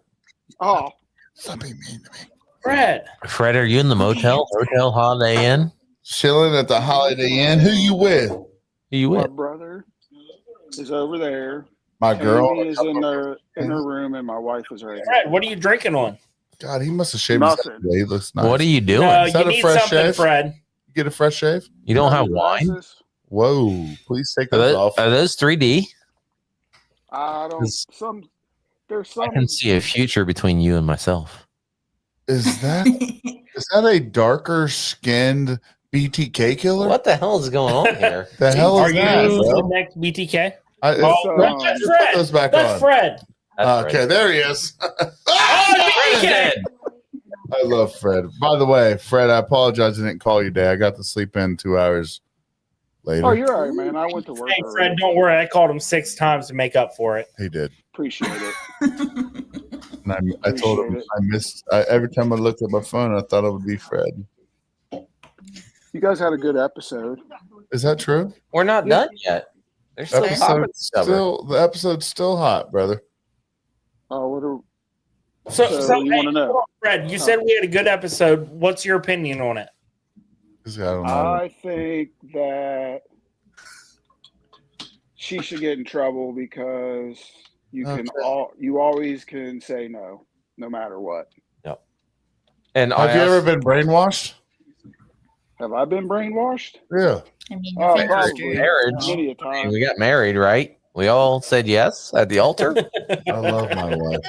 Oh, Stop being mean to me. Fred. Fred, are you in the motel? Hotel Holiday Inn? Chilling at the Holiday Inn. Who you with? Who you my with? brother is over there. My girl. Amy is in her room, and my wife is right here. Fred, what are you drinking on? God, he must have shaved his head Nothing. today. He looks nice. What are you doing? No, Is that you a need fresh something, shave? Fred. You get a fresh shave? You don't have Got wine? glasses? Whoa. Please take Are those those, off. are those 3D? I don't. Is- There's I some. can see a future between you and myself. Is that a darker skinned BTK killer? What the hell is going on here? the hell Are is you that, the bro? next BTK? Oh, that's just Fred. put those back That's on. Fred. That's Okay, there he is. Oh, Fred is BTK. dead. I love Fred. By the way, Fred, I apologize I didn't call you today. I got to sleep in 2 hours later. Oh, you're all right, man. I went to work. Hey, early. Fred, don't worry. I called him 6 times to make up for it. He did. Appreciate it. And I told him every time I looked at my phone, I thought it would be Fred. You guys had a good episode. Is that true? We're not done yet. There's still topics to cover. The episode's still hot, brother. Oh, what are So you wanna know? hold on, Fred, you said we had a good episode. What's your opinion on it? 'Cause I don't know. I think that she should get in trouble because you always can say no matter what. And Have you ever been brainwashed? Have I been brainwashed? Yeah. I mean, Oh, if probably. marriage? Many a time. We got married, right? We all said yes at the altar. I love my wife.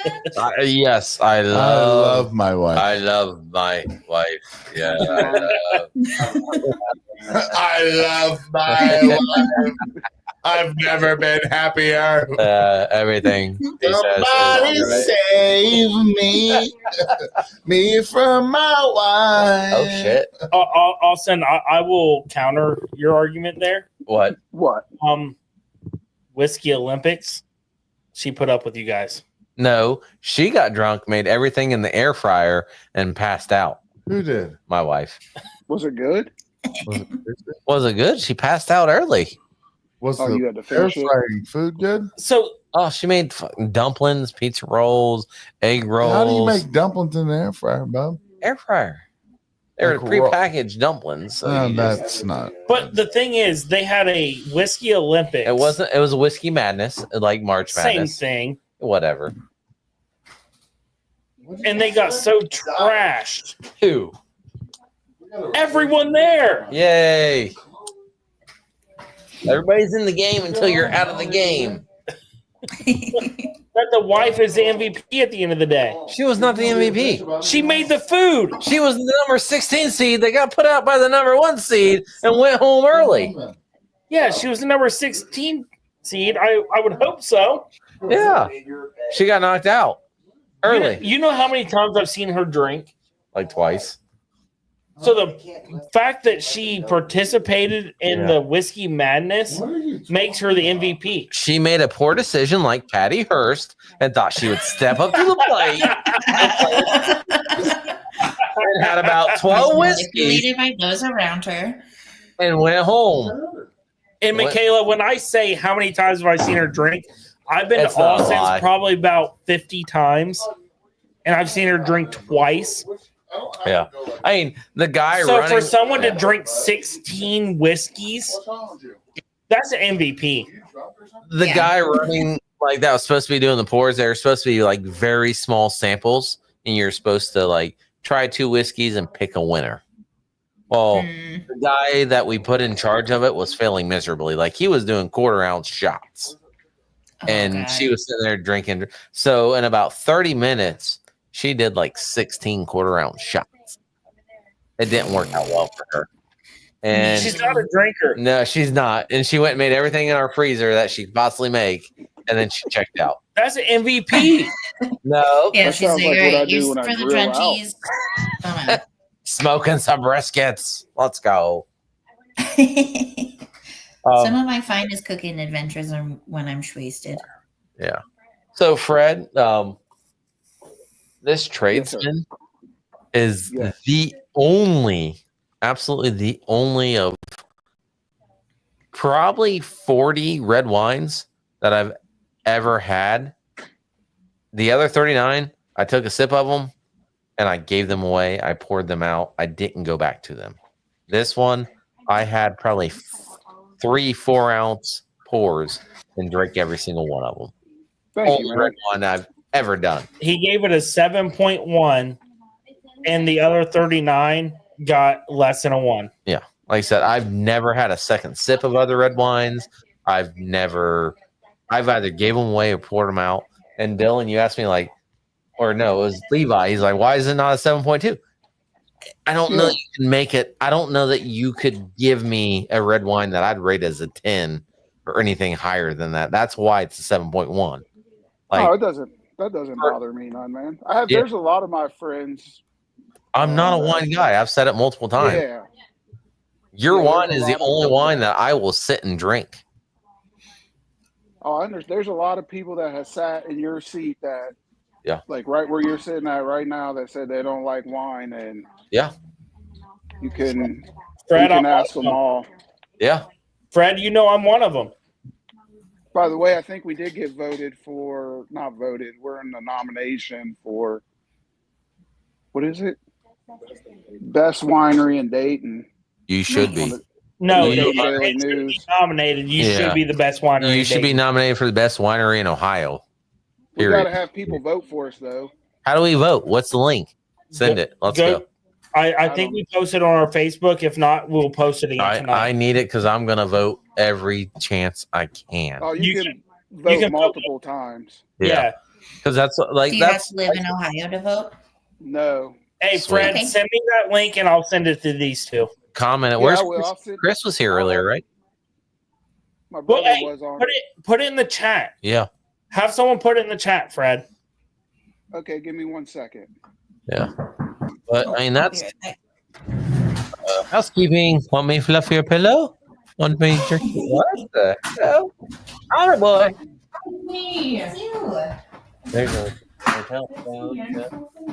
Yes, I I love my wife. I love my wife. Yeah. I love my wife. I've never been happier. Everything. He says Somebody is right. save me. Me from my wife. Oh shit! Austin, I will counter your argument there. What? What? Whiskey Olympics, she put up with you guys. No, she got drunk, made everything in the air fryer, and passed out. Who did? My wife. Was it good? Was it good? She passed out early. Was Oh, you had to the air finish it? frying food good? So Oh, she made fucking dumplings, pizza rolls, egg rolls. How do you make dumplings in the air fryer, Bob? air fryer? They're Like raw- prepackaged dumplings. So you just- That's not. But the thing is, they had a whiskey Olympics. it wasn't. It was a whiskey madness, like March same Madness. thing, Whatever. and they got so trashed. Who? Everyone there. Yay! Everybody's in the game until you're out of the game. That the wife is the MVP at the end of the day. She was not the MVP. She made the food. She was the number 16 seed that got put out by the number 1 seed and went home early. Yeah, she was the number 16 seed. I would hope so. Yeah. She got knocked out early. You know how many times I've seen her drink? Like twice. So the fact that she participated in the whiskey madness makes her the MVP. She made a poor decision like Patty Hearst and thought she would step up to the plate and had about 12 whiskeys Manipulated by those around her. and went home. And What? Michaela, when I say how many times have I seen her drink, I've been It's to not a Austin's lie. probably about 50 times, and I've seen her drink twice. Yeah. I mean, the guy So running. for someone to drink 16 whiskeys, that's an MVP. the Yeah. guy running like that was supposed to be doing the pours. They were supposed to be like very small samples, and you're supposed to like try 2 whiskeys and pick a winner. Well, Mm. the guy that we put in charge of it was failing miserably. Like he was doing quarter-ounce shots, Oh, and God. she was sitting there drinking. So in about 30 minutes, she did like 16 quarter-ounce shots. It didn't work out well for her. And She's not a drinker. no, she's not. And she went and made everything in our freezer that she could possibly make, and then she checked out. That's an MVP. No, Yeah, That she's sounds like, like all what I right, do use when I for the grill out. crunchies. Come on. smoking some briskets. Let's go. Some of my finest cooking adventures are when I'm wasted. So Fred, this tradesman is Yes. the only, absolutely the only of probably 40 red wines that I've ever had. The other 39, I took a sip of them and I gave them away. I poured them out. I didn't go back to them. This one, I had probably 3-4 ounce pours and drank every single one of them. Thank you, Only man. red wine I've ever done. He gave it a 7.1, and the other 39 got less than a 1. Like I said, I've never had a second sip of other red wines. I've either gave them away or poured them out. And Dylan, you asked me like, or no, it was Levi. He's like, why is it not a 7.2? I don't know Yeah. that you can make it. I don't know that you could give me a red wine that I'd rate as a 10 or anything higher than that. That's why it's a 7.1. Like, Oh, that doesn't bother me none, man. Yeah. There's a lot of my friends. I'm not a wine guy. I've said it multiple times. Yeah. Your Yeah, wine there's is a the lot of only them. wine that I will sit and drink. Oh, I understand. There's a lot of people that have sat in your seat that, Yeah. like right where you're sitting at right now, that said they don't like wine, and Yeah. you can Fred, I'm ask one them of them. all. Yeah. Fred, you know I'm one of them. By the way, I think we did get voted for. Not voted. We're in the nomination for. What is it? Best winery in Dayton. You should be. No, You- they Daily should be News. nominated. You Yeah. should be the best winery. You in should be Dayton. nominated for the best winery in Ohio. We Period. got to have people vote for us, though. How do we vote? What's the link? Send it. Let's go. I think we posted on our Facebook. If not, we'll post it again I tonight. need it because I'm gonna vote every chance I can. Oh, You you, can- can vote can vote. multiple times. yeah. because that's like Do you have that's to live in Ohio to vote? No. Hey, Sweet. Fred, Okay. send me that link and I'll send it to these two. comment. Yeah, Where's I will. Chris? I'll send- Chris was here earlier, right? My Well, brother hey, was on. Put it in the chat. Yeah, Have someone put it in the chat, Fred. Okay, give me 1 second. yeah. But I mean that's Be right back. housekeeping. Want me to fluff your pillow? Want me to jerk you? What the hell? All right, boy. Ew. There's a hotel.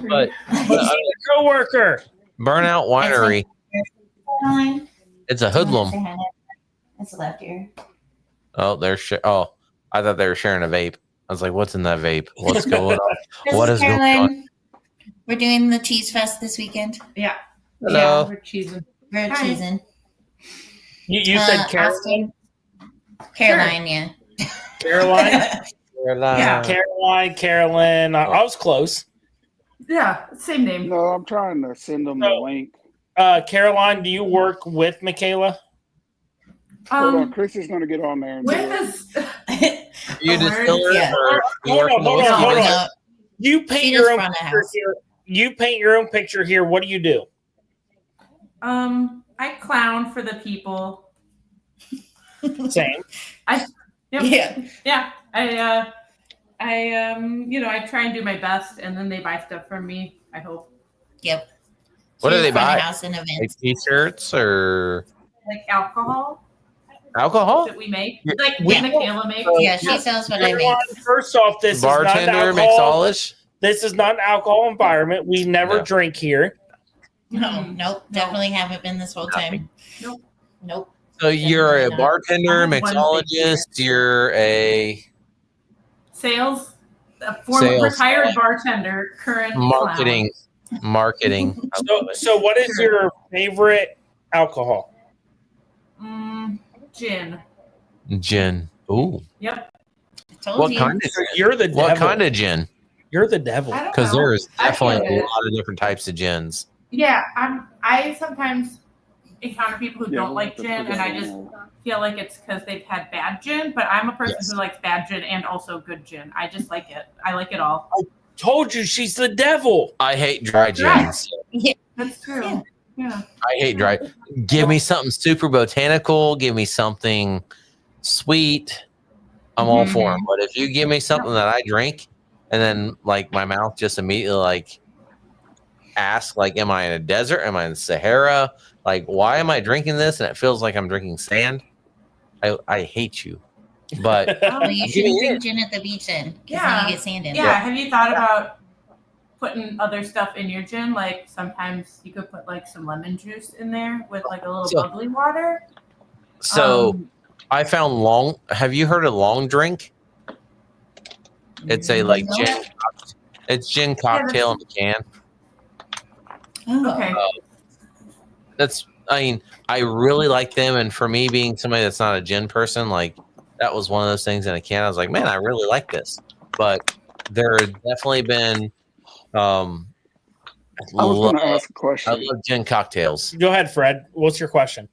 But He's a coworker. Burnout Winery. Fine. It's a hoodlum. Say hi. It's left ear. Oh, oh, I thought they were sharing a vape. I was like, what's in that vape? What's going on? This What is going on? Caroline. We're doing the cheese fest this weekend. Yeah. Hello. We're cheesing. We're Hi. cheesing. You said Caroline? Austin. Caroline, yeah. Caroline? Yeah. Carolyn. I was close. Yeah, same name. No, I'm trying to send them the link. Caroline, do you work with Michaela? Hold on, Chris is going to get on there. And With do it. this, You a word? distiller Yeah. or you Hold work on, in the hold whiskey on, hold business? on. You paint She your does own front of picture house. here. You paint your own picture here. What do you do? I clown for the people. Same. Yep. Yeah. Yeah. I try and do my best, and then they buy stuff from me. I hope, Yep. What do She they does front of buy? house and Like events. t-shirts or like alcohol alcohol? that we make, Yeah. like We- Michaela makes. Yeah, she sells what I make. Caroline, first off, this Bartender, is not an alcohol. mixologist? This is not an alcohol environment. We never No. drink here. No, Mhm. nope. No. Definitely haven't been this whole time. Nope. Nope. So you're a Definitely not. bartender, I have one mixologist, you're a Sales, a former Sales. retired bartender, current marketing. Marketing. I love it. So what is your favorite alcohol? clown. Gin. Gin. Ooh. Yep. I told What you. kind of So you're the devil. what kind of gin? You're the devil. I don't Because know. there's I definitely feel a it. lot of different types of gins. Yeah, I sometimes encounter people who Yeah, don't we'll like have to gin, put and it I on just there. feel like it's because they've had bad gin. But I'm a person Yes. who likes bad gin and also good gin. I just like it. I like it all. Told you she's the devil. I hate dry gins. That's true. Yeah. I hate dry. Give me something super botanical. Give me something sweet. I'm all for it. But if you give me something that I drink, and then like my mouth just immediately like asks, like, am I in a desert? Am I in Sahara? Like, why am I drinking this? And it feels like I'm drinking sand. I hate you. But Well, you Give shouldn't me drink gin at the beach then, because then Yeah. you get sand in. Yeah. Have you thought about putting other stuff in your gin? Like sometimes you could put like some lemon juice in there with like a little So- bubbly water. so I found long. Have you heard of long drink? It's a like No. gin. It's gin cocktail in a can. Oh. Okay. That's. I mean, I really like them, and for me being somebody that's not a gin person, like that was one of those things in a can. I was like, man, I really like this. But there have definitely been. I was going to ask a I question. love gin cocktails. Go ahead, Fred. What's your question?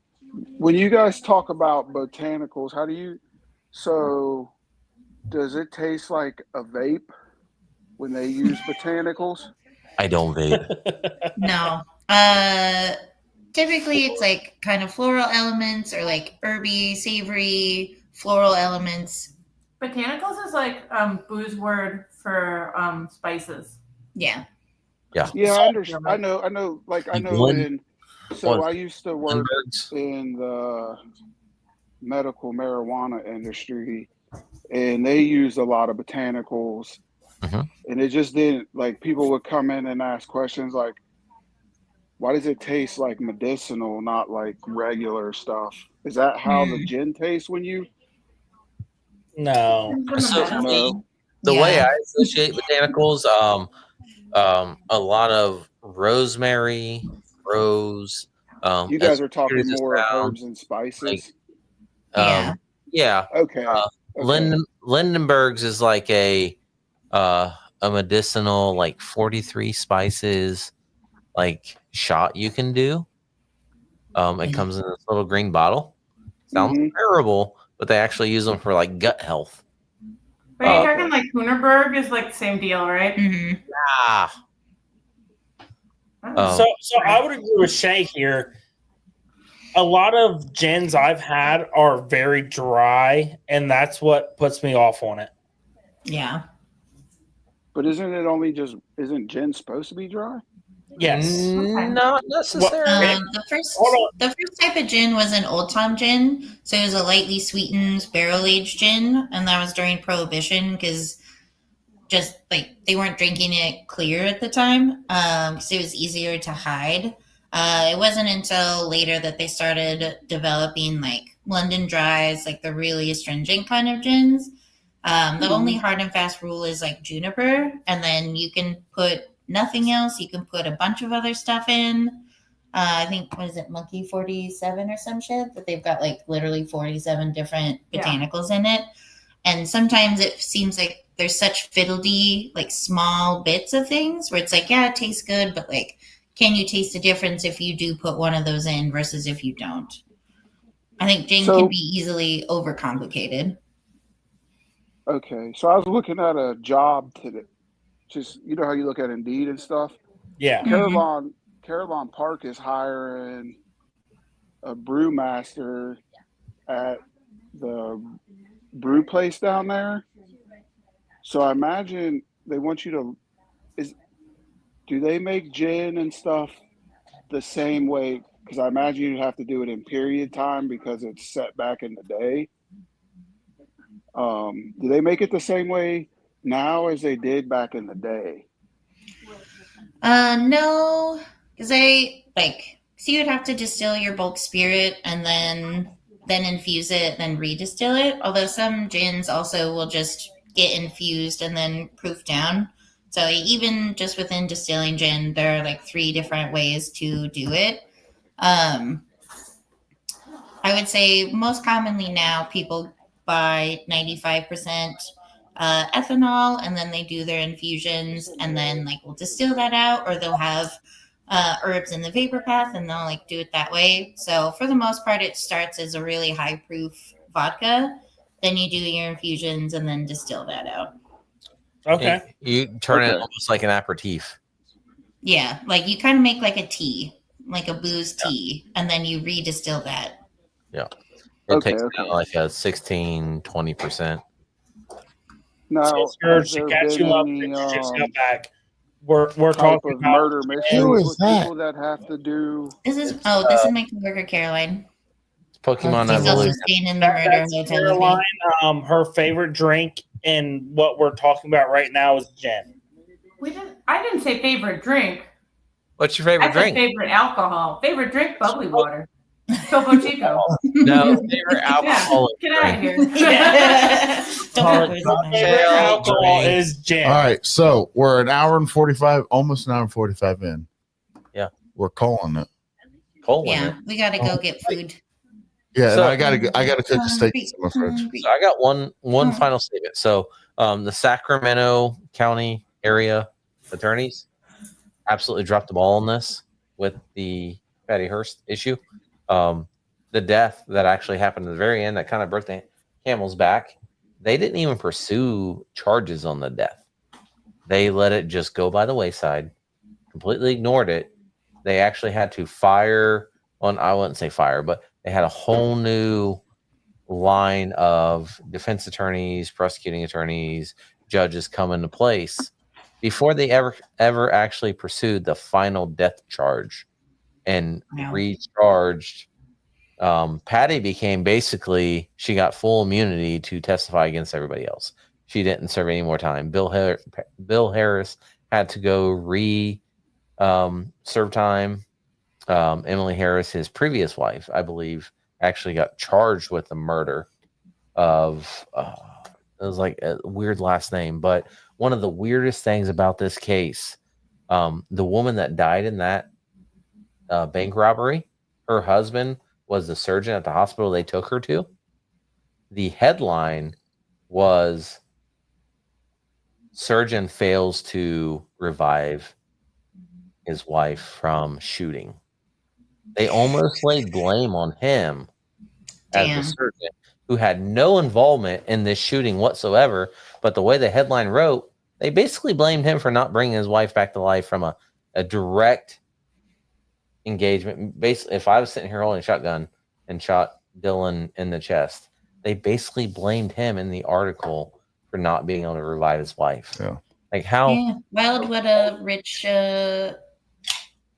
When you guys talk about botanicals, how do you? So, does it taste like a vape when they use botanicals? I don't vape. No. Typically it's like kind of floral elements or like herby, savory, floral elements. Botanicals is like booze word for spices. Yeah. Yeah, I understand. I know. Like I know Blend- I used to work Lindberghs. in the medical marijuana industry, and they used a lot of botanicals, Mhm. and it just didn't like people would come in and ask questions like, "Why does it taste like medicinal, not like regular stuff?" Is that how the gin tastes when you? No. So- No. The Yeah. way I associate botanicals, a lot of rosemary, rose. You guys are as talking weird as it more of sounds, herbs and spices. like, Yeah. yeah. Okay. uh, Okay. Lindenberg's is like a medicinal, like 43 spices, like shot you can do. It comes in this little green bottle. Sounds Mhm. terrible, but they actually use them for like gut health. But you're talking like Kunerberg is like the same deal, right? Mm-hmm. Ah, Oh. So I would agree with Shay here. A lot of gins I've had are very dry, and that's what puts me off on it. Yeah. But isn't gin supposed to be dry? Yes. not necessarily. Hold on. The first type of gin was an Old Tom gin, so it was a lightly sweetened barrel aged gin, and that was during Prohibition because just like they weren't drinking it clear at the time because it was easier to hide. It wasn't until later that they started developing like London Dries, like the really astringent kind of gins. The only hard and fast rule is like juniper, and then you can put nothing else. You can put a bunch of other stuff in. I think, what is it, Monkey 47 or some shit? That they've got like literally 47 different botanicals in it. And sometimes it seems like there's such fiddly, like small bits of things where it's like, yeah, it tastes good, but like, can you taste the difference if you do put one of those in versus if you don't? I think gin can be easily overcomplicated. Okay, so I was looking at a job today. Just, you know how you look at Indeed and stuff? Yeah. Caroline Park is hiring a brewmaster at the brew place down there. So I imagine they want you to do they make gin and stuff the same way? Because I imagine you'd have to do it in period time because it's set back in the day. Do they make it the same way now as they did back in the day? No, because so you would have to distill your bulk spirit and then infuse it, then redistill it. Although some gins also will just get infused and then proof down. So even just within distilling gin, there are like 3 different ways to do it. I would say most commonly now people buy 95% ethanol, and then they do their infusions, and then like we'll distill that out, or they'll have herbs in the vapor path, and they'll like do it that way. So for the most part, it starts as a really high proof vodka. Then you do your infusions and then distill that out. Okay. You turn it almost like an aperitif. Yeah, like you kind of make like a tea, like a booze tea, and then you redistill that. Yeah. It takes like a 16-20%. Now, to catch you up, just go back. We're talking of about murder mysteries with people that have to do. This is this is my coworker Caroline. Pokemon She's also staying in the murder hotel. Caroline, her favorite drink and what we're talking about right now is gin. I didn't say favorite drink. What's your favorite drink? Favorite alcohol. Favorite drink, bubbly water. Topo Chico. No, favorite alcohol. Get out of here. Favorite alcohol is gin. All right, so we're an hour and 45, almost an hour and 45 in. Yeah, we're calling it. We got to go get food. Yeah, so, I gotta cook the steak in my fridge. So I got one final statement. So the Sacramento County area attorneys absolutely dropped the ball on this with the Patty Hearst issue. The death that actually happened at the very end that kind of broke the camel's back. They didn't even pursue charges on the death. They let it just go by the wayside, completely ignored it. They actually had to I wouldn't say fire, but they had a whole new line of defense attorneys, prosecuting attorneys, judges come into place before they ever actually pursued the final death charge and recharged. Patty became basically, she got full immunity to testify against everybody else. She didn't serve any more time. Bill Harris had to go serve time. Emily Harris, his previous wife, I believe, actually got charged with the murder of it was like a weird last name, but one of the weirdest things about this case, the woman that died in that bank robbery, her husband was the surgeon at the hospital they took her to. The headline was "Surgeon fails to revive his wife from shooting." They almost laid blame on him as the surgeon, who had no involvement in this shooting whatsoever. But the way the headline wrote, they basically blamed him for not bringing his wife back to life from a direct engagement. Basically, if I was sitting here holding a shotgun and shot Dylan in the chest, they basically blamed him in the article for not being able to revive his wife. Yeah. Like how wild what a rich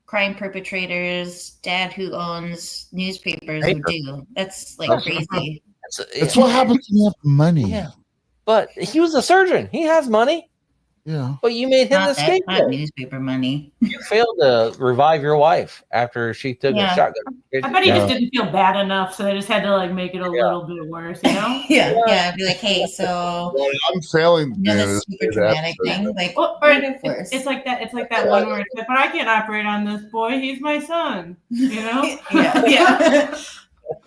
crime perpetrator's dad who owns newspapers would do. That's like crazy. That's what happens when you have money. Yeah. But he was a surgeon. He has money. Yeah. But you made him the Not scapegoat. newspaper money. You failed to revive your wife after she took a Yeah. shotgun. I bet he Yeah. just didn't feel bad enough, so they just had to like make it a little bit worse, you know? Yeah. Be like, hey, so Well, I'm failing you know to this super say that. dramatic thing? Like, Well, what or if worse? it's like that. It's like that one where it's like, but I can't operate on this boy. He's my son. You know? yeah.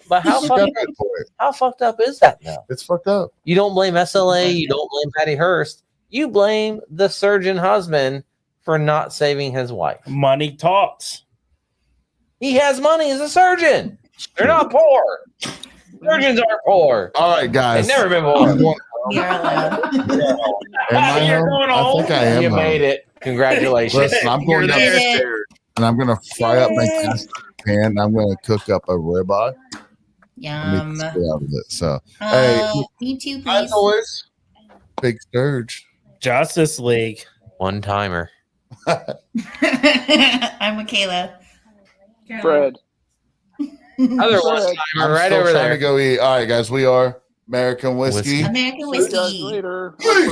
But how You got a fucked, good point. how fucked up is that now? It's fucked up. You don't blame SLA. You don't blame Patty Hearst. You blame the surgeon husband for not saving his wife. Money talks. He has money as a surgeon. They're not poor. Surgeons aren't poor. All right, guys. They've never been I'm poor. going- We are allowed. Am I You're home? going I home? think I am. You home. made it. Congratulations. Listen, I'm going You're there. downstairs and I'm going to fry up my cast iron pan. I'm going to cook up a ribeye. I need to stay out of it. So, hey, Me too, as please. always, big Sturge. Justice League. One timer. I'm Michaela. Fred. Other one Fred. timer I'm right still over trying there. to go eat. All right, guys, we are American whiskey. Whiskey. American See you guys whiskey. later. Peace.